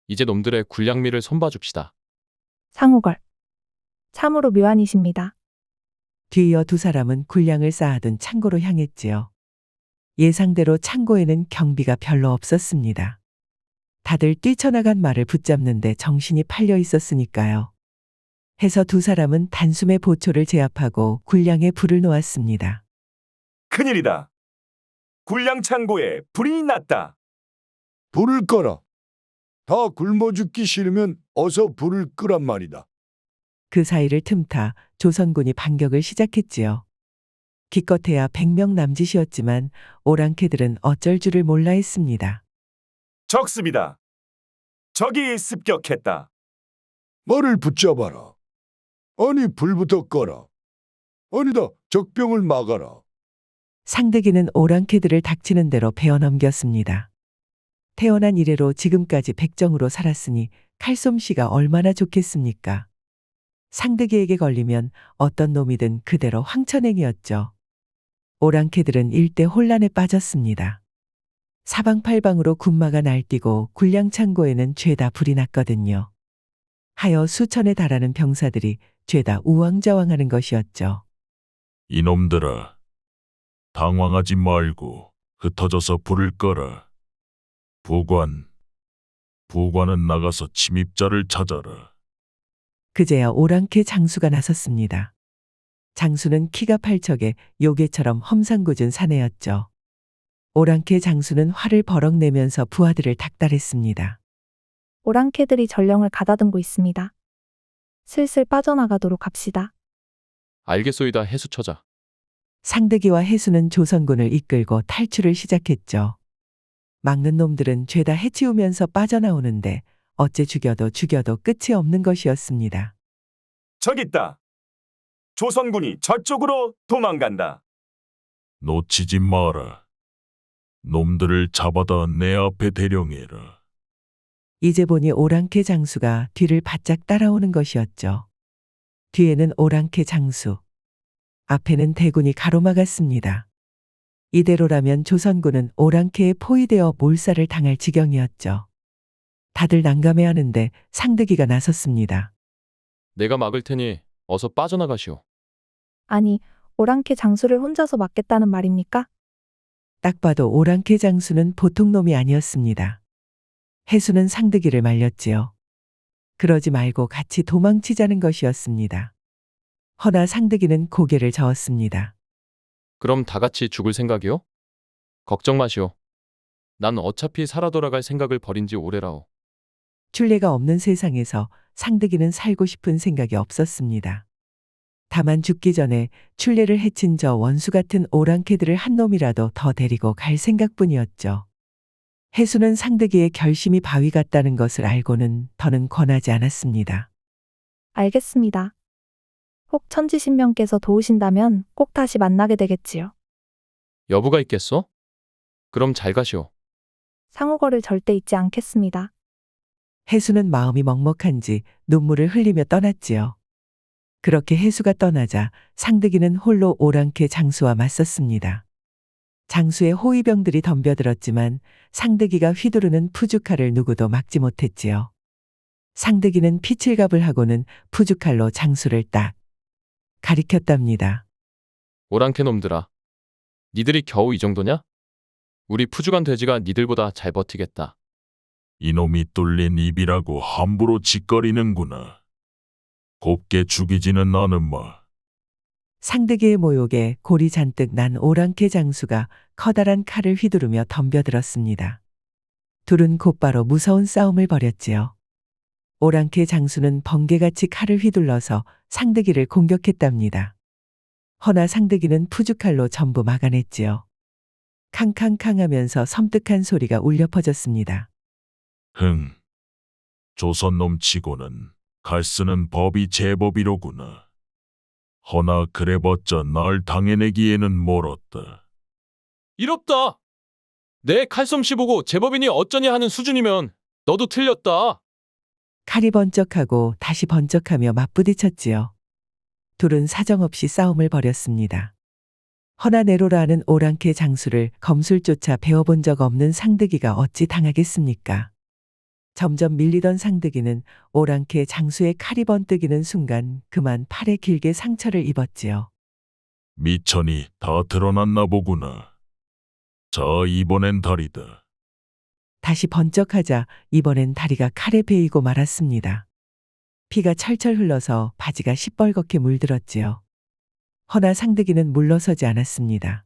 이제 놈들의 굴량미를 손봐줍시다. 상호걸. 참으로 묘안이십니다. 뒤이어 두 사람은 굴량을 쌓아둔 창고로 향했지요. 예상대로 창고에는 경비가 별로 없었습니다. 다들 뛰쳐나간 말을 붙잡는데 정신이 팔려 있었으니까요. 해서 두 사람은 단숨에 보초를 제압하고 굴량에 불을 놓았습니다. 큰일이다. 굴량 창고에 불이 났다. 불을 꺼라. 다 굶어 죽기 싫으면 어서 불을 끄란 말이다. 그 사이를 틈타 조선군이 반격을 시작했지요. 기껏해야 100명 남짓이었지만 오랑캐들은 어쩔 줄을 몰라 했습니다. 적습이다. 적이 습격했다. 말을 붙잡아라. 아니 불부터 꺼라. 아니다 적병을 막아라. 상득이는 오랑캐들을 닥치는 대로 베어넘겼습니다. 태어난 이래로 지금까지 백정으로 살았으니 칼솜씨가 얼마나 좋겠습니까? 상득이에게 걸리면 어떤 놈이든 그대로 황천행이었죠. 오랑캐들은 일대 혼란에 빠졌습니다. 사방팔방으로 군마가 날뛰고 굴량창고에는 죄다 불이 났거든요. 하여 수천에 달하는 병사들이 죄다 우왕좌왕하는 것이었죠. 이놈들아, 당황하지 말고 흩어져서 불을 꺼라. 부관은 나가서 침입자를 찾아라. 그제야 오랑캐 장수가 나섰습니다. 장수는 키가 팔척에 요괴처럼 험상궂은 사내였죠. 오랑캐 장수는 화를 버럭 내면서 부하들을 닥달했습니다. 오랑캐들이 전령을 가다듬고 있습니다. 슬슬 빠져나가도록 합시다. 알겠소이다, 해수처자. 상득이와 해수는 조선군을 이끌고 탈출을 시작했죠. 막는 놈들은 죄다 해치우면서 빠져나오는데 어째 죽여도 끝이 없는 것이었습니다. 저기 있다. 조선군이 저쪽으로 도망간다. 놓치지 마라. 놈들을 잡아다 내 앞에 대령해라. 이제 보니 오랑캐 장수가 뒤를 바짝 따라오는 것이었죠. 뒤에는 오랑캐 장수, 앞에는 대군이 가로막았습니다. 이대로라면 조선군은 오랑캐에 포위되어 몰살을 당할 지경이었죠. 다들 난감해하는데 상득이가 나섰습니다. 내가 막을 테니 어서 빠져나가시오. 아니, 오랑캐 장수를 혼자서 막겠다는 말입니까? 딱 봐도 오랑캐 장수는 보통 놈이 아니었습니다. 해수는 상득이를 말렸지요. 그러지 말고 같이 도망치자는 것이었습니다. 허나 상득이는 고개를 저었습니다. 그럼 다 같이 죽을 생각이오? 걱정 마시오. 난 어차피 살아 돌아갈 생각을 버린 지 오래라오. 춘례가 없는 세상에서 상득이는 살고 싶은 생각이 없었습니다. 다만 죽기 전에 춘례를 해친 저 원수 같은 오랑캐들을 한 놈이라도 더 데리고 갈 생각뿐이었죠. 해수는 상득이의 결심이 바위 같다는 것을 알고는 더는 권하지 않았습니다. 알겠습니다. 혹 천지신명께서 도우신다면 꼭 다시 만나게 되겠지요. 여부가 있겠어? 그럼 잘 가시오. 상우거를 절대 잊지 않겠습니다. 해수는 마음이 먹먹한지 눈물을 흘리며 떠났지요. 그렇게 해수가 떠나자 상득이는 홀로 오랑캐 장수와 맞섰습니다. 장수의 호위병들이 덤벼들었지만 상득이가 휘두르는 푸주칼을 누구도 막지 못했지요. 상득이는 피칠갑을 하고는 푸주칼로 장수를 딱 가리켰답니다. 오랑캐 놈들아. 니들이 겨우 이 정도냐? 우리 푸주간 돼지가 니들보다 잘 버티겠다. 이놈이 뚫린 입이라고 함부로 짓거리는구나. 곱게 죽이지는 않음마. 상득이의 모욕에 골이 잔뜩 난 오랑캐 장수가 커다란 칼을 휘두르며 덤벼들었습니다. 둘은 곧바로 무서운 싸움을 벌였지요. 오랑캐 장수는 번개같이 칼을 휘둘러서 상득이를 공격했답니다. 허나 상득이는 푸주칼로 전부 막아냈지요. 캉캉캉 하면서 섬뜩한 소리가 울려 퍼졌습니다. 흥. 조선놈 치고는 칼 쓰는 법이 제법이로구나. 허나 그래봤자 날 당해내기에는 멀었다. 이롭다. 내 칼솜씨 보고 제법이니 어쩌니 하는 수준이면 너도 틀렸다. 칼이 번쩍하고 다시 번쩍하며 맞부딪혔지요. 둘은 사정없이 싸움을 벌였습니다. 허나 내로라 하는 오랑캐 장수를 검술조차 배워본 적 없는 상득이가 어찌 당하겠습니까? 점점 밀리던 상득이는 오랑캐 장수의 칼이 번뜩이는 순간 그만 팔에 길게 상처를 입었지요. 미천이 다 드러났나 보구나. 자, 이번엔 다리다. 다시 번쩍하자 이번엔 다리가 칼에 베이고 말았습니다. 피가 철철 흘러서 바지가 시뻘겋게 물들었지요. 허나 상득이는 물러서지 않았습니다.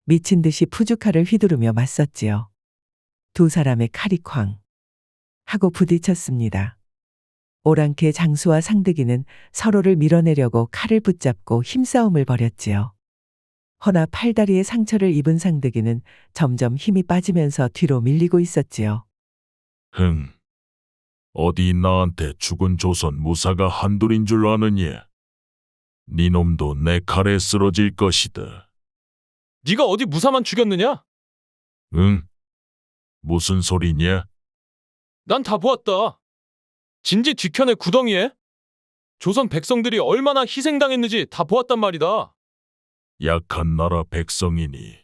미친 듯이 푸주칼을 휘두르며 맞섰지요. 두 사람의 칼이 쾅 하고 부딪혔습니다. 오랑캐 장수와 상득이는 서로를 밀어내려고 칼을 붙잡고 힘싸움을 벌였지요. 허나 팔다리에 상처를 입은 상득이는 점점 힘이 빠지면서 뒤로 밀리고 있었지요. 흥. 어디 나한테 죽은 조선 무사가 한둘인 줄 아느냐? 네 놈도 내 칼에 쓰러질 것이다. 네가 어디 무사만 죽였느냐? 응? 무슨 소리냐? 난 다 보았다. 진지 뒤편의 구덩이에 조선 백성들이 얼마나 희생당했는지 다 보았단 말이다. 약한 나라 백성이니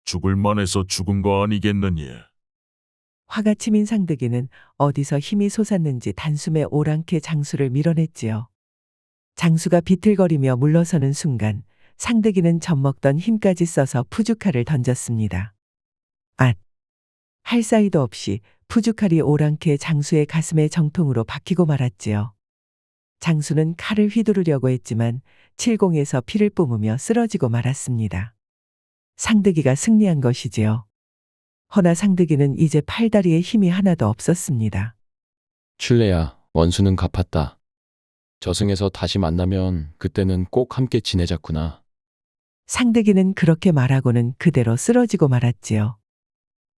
죽을 만해서 죽은 거 아니겠느냐? 화가 치민 상득이는 어디서 힘이 솟았는지 단숨에 오랑캐 장수를 밀어냈지요. 장수가 비틀거리며 물러서는 순간 상득이는 젖먹던 힘까지 써서 푸주칼을 던졌습니다. 앗! 할 사이도 없이 푸주칼이 오랑캐 장수의 가슴에 정통으로 박히고 말았지요. 장수는 칼을 휘두르려고 했지만 칠공에서 피를 뿜으며 쓰러지고 말았습니다. 상득이가 승리한 것이지요. 허나 상득이는 이제 팔다리에 힘이 하나도 없었습니다. 춘례야, 원수는 갚았다. 저승에서 다시 만나면 그때는 꼭 함께 지내자꾸나. 상득이는 그렇게 말하고는 그대로 쓰러지고 말았지요.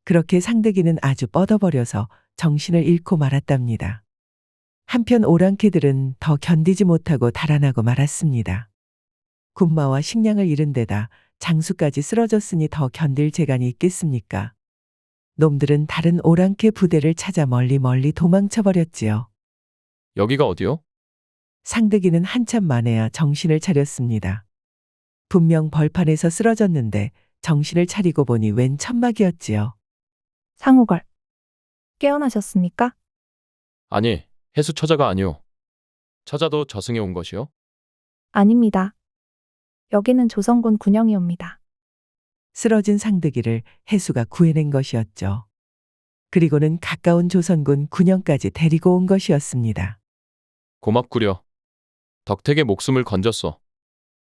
그렇게 상득이는 아주 뻗어버려서 정신을 잃고 말았답니다. 한편 오랑캐들은 더 견디지 못하고 달아나고 말았습니다. 군마와 식량을 잃은 데다 장수까지 쓰러졌으니 더 견딜 재간이 있겠습니까? 놈들은 다른 오랑캐 부대를 찾아 멀리 도망쳐버렸지요. 여기가 어디요? 상득이는 한참 만에야 정신을 차렸습니다. 분명 벌판에서 쓰러졌는데 정신을 차리고 보니 웬 천막이었지요. 상우걸. 깨어나셨습니까? 아니, 해수 처자가 아니오. 처자도 저승에 온 것이요? 아닙니다. 여기는 조선군 군영이옵니다. 쓰러진 상득이를 해수가 구해낸 것이었죠. 그리고는 가까운 조선군 군영까지 데리고 온 것이었습니다. 고맙구려. 덕택의 목숨을 건졌소.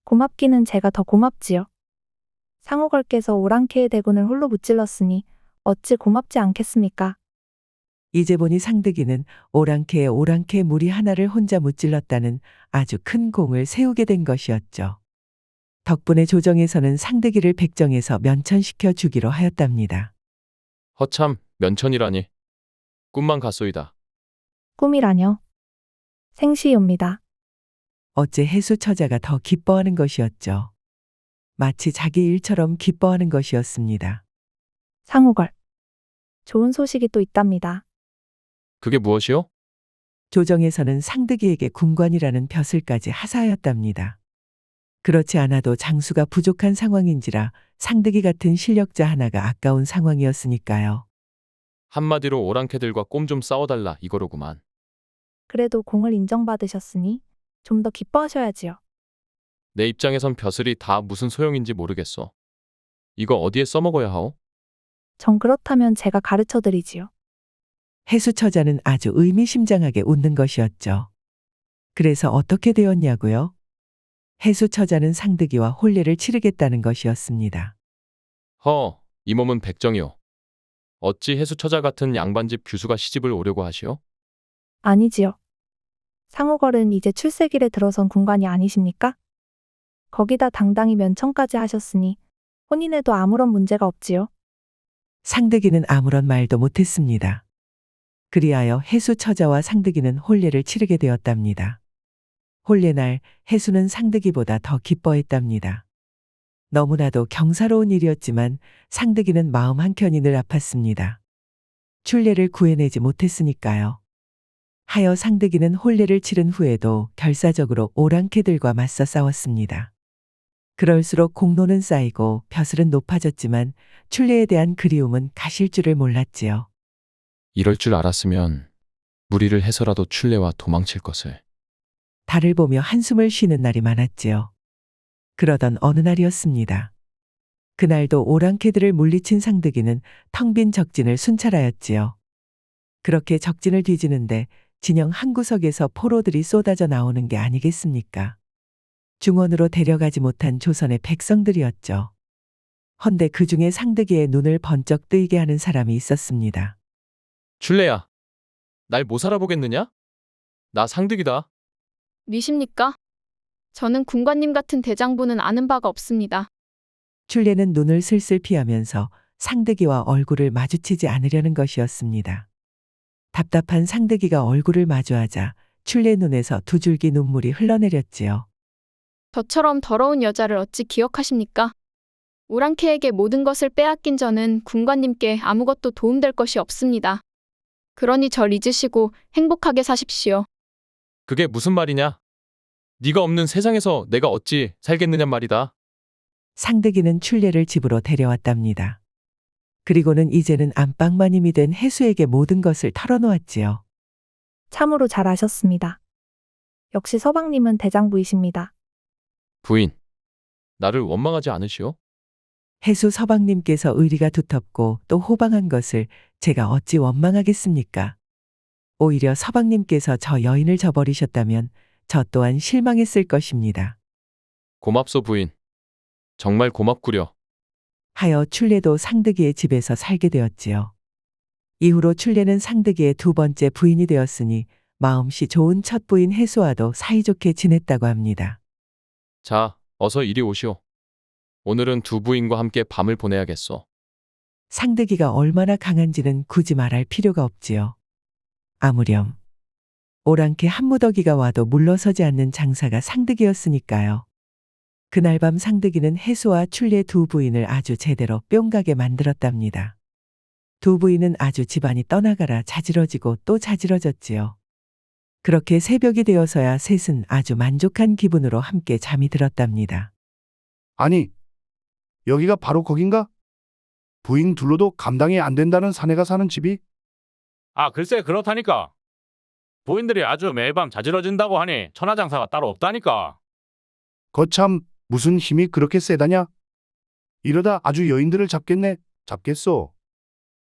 고맙기는 제가 더 고맙지요. 상우걸께서 오랑캐의 대군을 홀로 무찔렀으니 어찌 고맙지 않겠습니까? 이제 보니 상득이는 오랑캐의 오랑캐 무리 하나를 혼자 무찔렀다는 아주 큰 공을 세우게 된 것이었죠. 덕분에 조정에서는 상득이를 백정에서 면천시켜 주기로 하였답니다. 허참, 면천이라니. 꿈만 같소이다. 꿈이라뇨. 생시옵니다. 어째 해수 처자가 더 기뻐하는 것이었죠. 마치 자기 일처럼 기뻐하는 것이었습니다. 상우걸. 좋은 소식이 또 있답니다. 그게 무엇이요? 조정에서는 상득이에게 군관이라는 벼슬까지 하사하였답니다. 그렇지 않아도 장수가 부족한 상황인지라 상득이 같은 실력자 하나가 아까운 상황이었으니까요. 한마디로 오랑캐들과 꼼 좀 싸워달라 이거로구만. 그래도 공을 인정받으셨으니 좀 더 기뻐하셔야지요. 내 입장에선 벼슬이 다 무슨 소용인지 모르겠어. 이거 어디에 써먹어야 하오? 전 그렇다면 제가 가르쳐 드리지요. 해수 처자는 아주 의미심장하게 웃는 것이었죠. 그래서 어떻게 되었냐고요? 해수 처자는 상득이와 혼례를 치르겠다는 것이었습니다. 허, 이 몸은 백정이오. 어찌 해수처자 같은 양반집 규수가 시집을 오려고 하시오? 아니지요. 상우걸은 이제 출세길에 들어선 군관이 아니십니까? 거기다 당당히 면천까지 하셨으니 혼인에도 아무런 문제가 없지요. 상득이는 아무런 말도 못했습니다. 그리하여 해수 처자와 상득이는 혼례를 치르게 되었답니다. 혼례날 해수는 상득이보다 더 기뻐했답니다. 너무나도 경사로운 일이었지만 상득이는 마음 한켠이 늘 아팠습니다. 출례를 구해내지 못했으니까요. 하여 상득이는 혼례를 치른 후에도 결사적으로 오랑캐들과 맞서 싸웠습니다. 그럴수록 공로는 쌓이고 벼슬은 높아졌지만 출례에 대한 그리움은 가실 줄을 몰랐지요. 이럴 줄 알았으면 무리를 해서라도 출례와 도망칠 것을. 달을 보며 한숨을 쉬는 날이 많았지요. 그러던 어느 날이었습니다. 그날도 오랑캐들을 물리친 상득이는 텅 빈 적진을 순찰하였지요. 그렇게 적진을 뒤지는데 진영 한 구석에서 포로들이 쏟아져 나오는 게 아니겠습니까? 중원으로 데려가지 못한 조선의 백성들이었죠. 헌데 그 중에 상득이의 눈을 번쩍 뜨이게 하는 사람이 있었습니다. 출례야, 날 못 알아보겠느냐? 나 상득이다. 미십니까? 저는 군관님 같은 대장부는 아는 바가 없습니다. 출례는 눈을 슬슬 피하면서 상득이와 얼굴을 마주치지 않으려는 것이었습니다. 답답한 상득이가 얼굴을 마주하자 출례 눈에서 두 줄기 눈물이 흘러내렸지요. 저처럼 더러운 여자를 어찌 기억하십니까? 오랑캐에게 모든 것을 빼앗긴 저는 군관님께 아무것도 도움될 것이 없습니다. 그러니 절 잊으시고 행복하게 사십시오. 그게 무슨 말이냐? 네가 없는 세상에서 내가 어찌 살겠느냐 말이다. 상득이는 출례를 집으로 데려왔답니다. 그리고는 이제는 안방마님이 된 해수에게 모든 것을 털어놓았지요. 참으로 잘하셨습니다. 역시 서방님은 대장부이십니다. 부인, 나를 원망하지 않으시오? 해수 서방님께서 의리가 두텁고 또 호방한 것을 제가 어찌 원망하겠습니까? 오히려 서방님께서 저 여인을 저버리셨다면 저 또한 실망했을 것입니다. 고맙소 부인. 정말 고맙구려. 하여 출례도 상득이의 집에서 살게 되었지요. 이후로 출례는 상득이의 두 번째 부인이 되었으니 마음씨 좋은 첫 부인 해수와도 사이좋게 지냈다고 합니다. 자, 어서 이리 오시오. 오늘은 두 부인과 함께 밤을 보내야겠소. 상득이가 얼마나 강한지는 굳이 말할 필요가 없지요. 아무렴. 오랑캐 한 무더기가 와도 물러서지 않는 장사가 상득이었으니까요. 그날 밤 상득이는 해수와 출례 두 부인을 아주 제대로 뿅가게 만들었답니다. 두 부인은 아주 집안이 떠나가라 자지러지고 또 자지러졌지요. 그렇게 새벽이 되어서야 셋은 아주 만족한 기분으로 함께 잠이 들었답니다. 아니, 여기가 바로 거긴가? 부인 둘로도 감당이 안 된다는 사내가 사는 집이? 아, 글쎄 그렇다니까. 부인들이 아주 매일 밤 자지러진다고 하니 천하장사가 따로 없다니까. 거참 무슨 힘이 그렇게 세다냐? 이러다 아주 여인들을 잡겠소.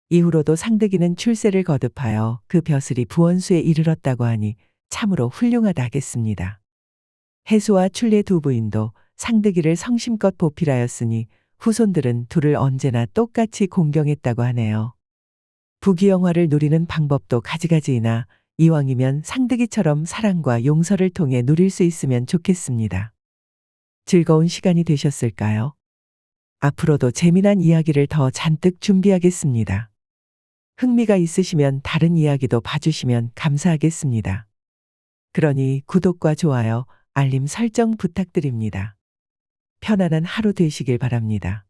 이후로도 상득이는 출세를 거듭하여 그 벼슬이 부원수에 이르렀다고 하니 참으로 훌륭하다 하겠습니다. 해수와 출례 두 부인도 상득이를 성심껏 보필하였으니 후손들은 둘을 언제나 똑같이 공경했다고 하네요. 부귀영화를 누리는 방법도 가지가지이나 이왕이면 상득이처럼 사랑과 용서를 통해 누릴 수 있으면 좋겠습니다. 즐거운 시간이 되셨을까요? 앞으로도 재미난 이야기를 더 잔뜩 준비하겠습니다. 흥미가 있으시면 다른 이야기도 봐주시면 감사하겠습니다. 그러니 구독과 좋아요, 알림 설정 부탁드립니다. 편안한 하루 되시길 바랍니다.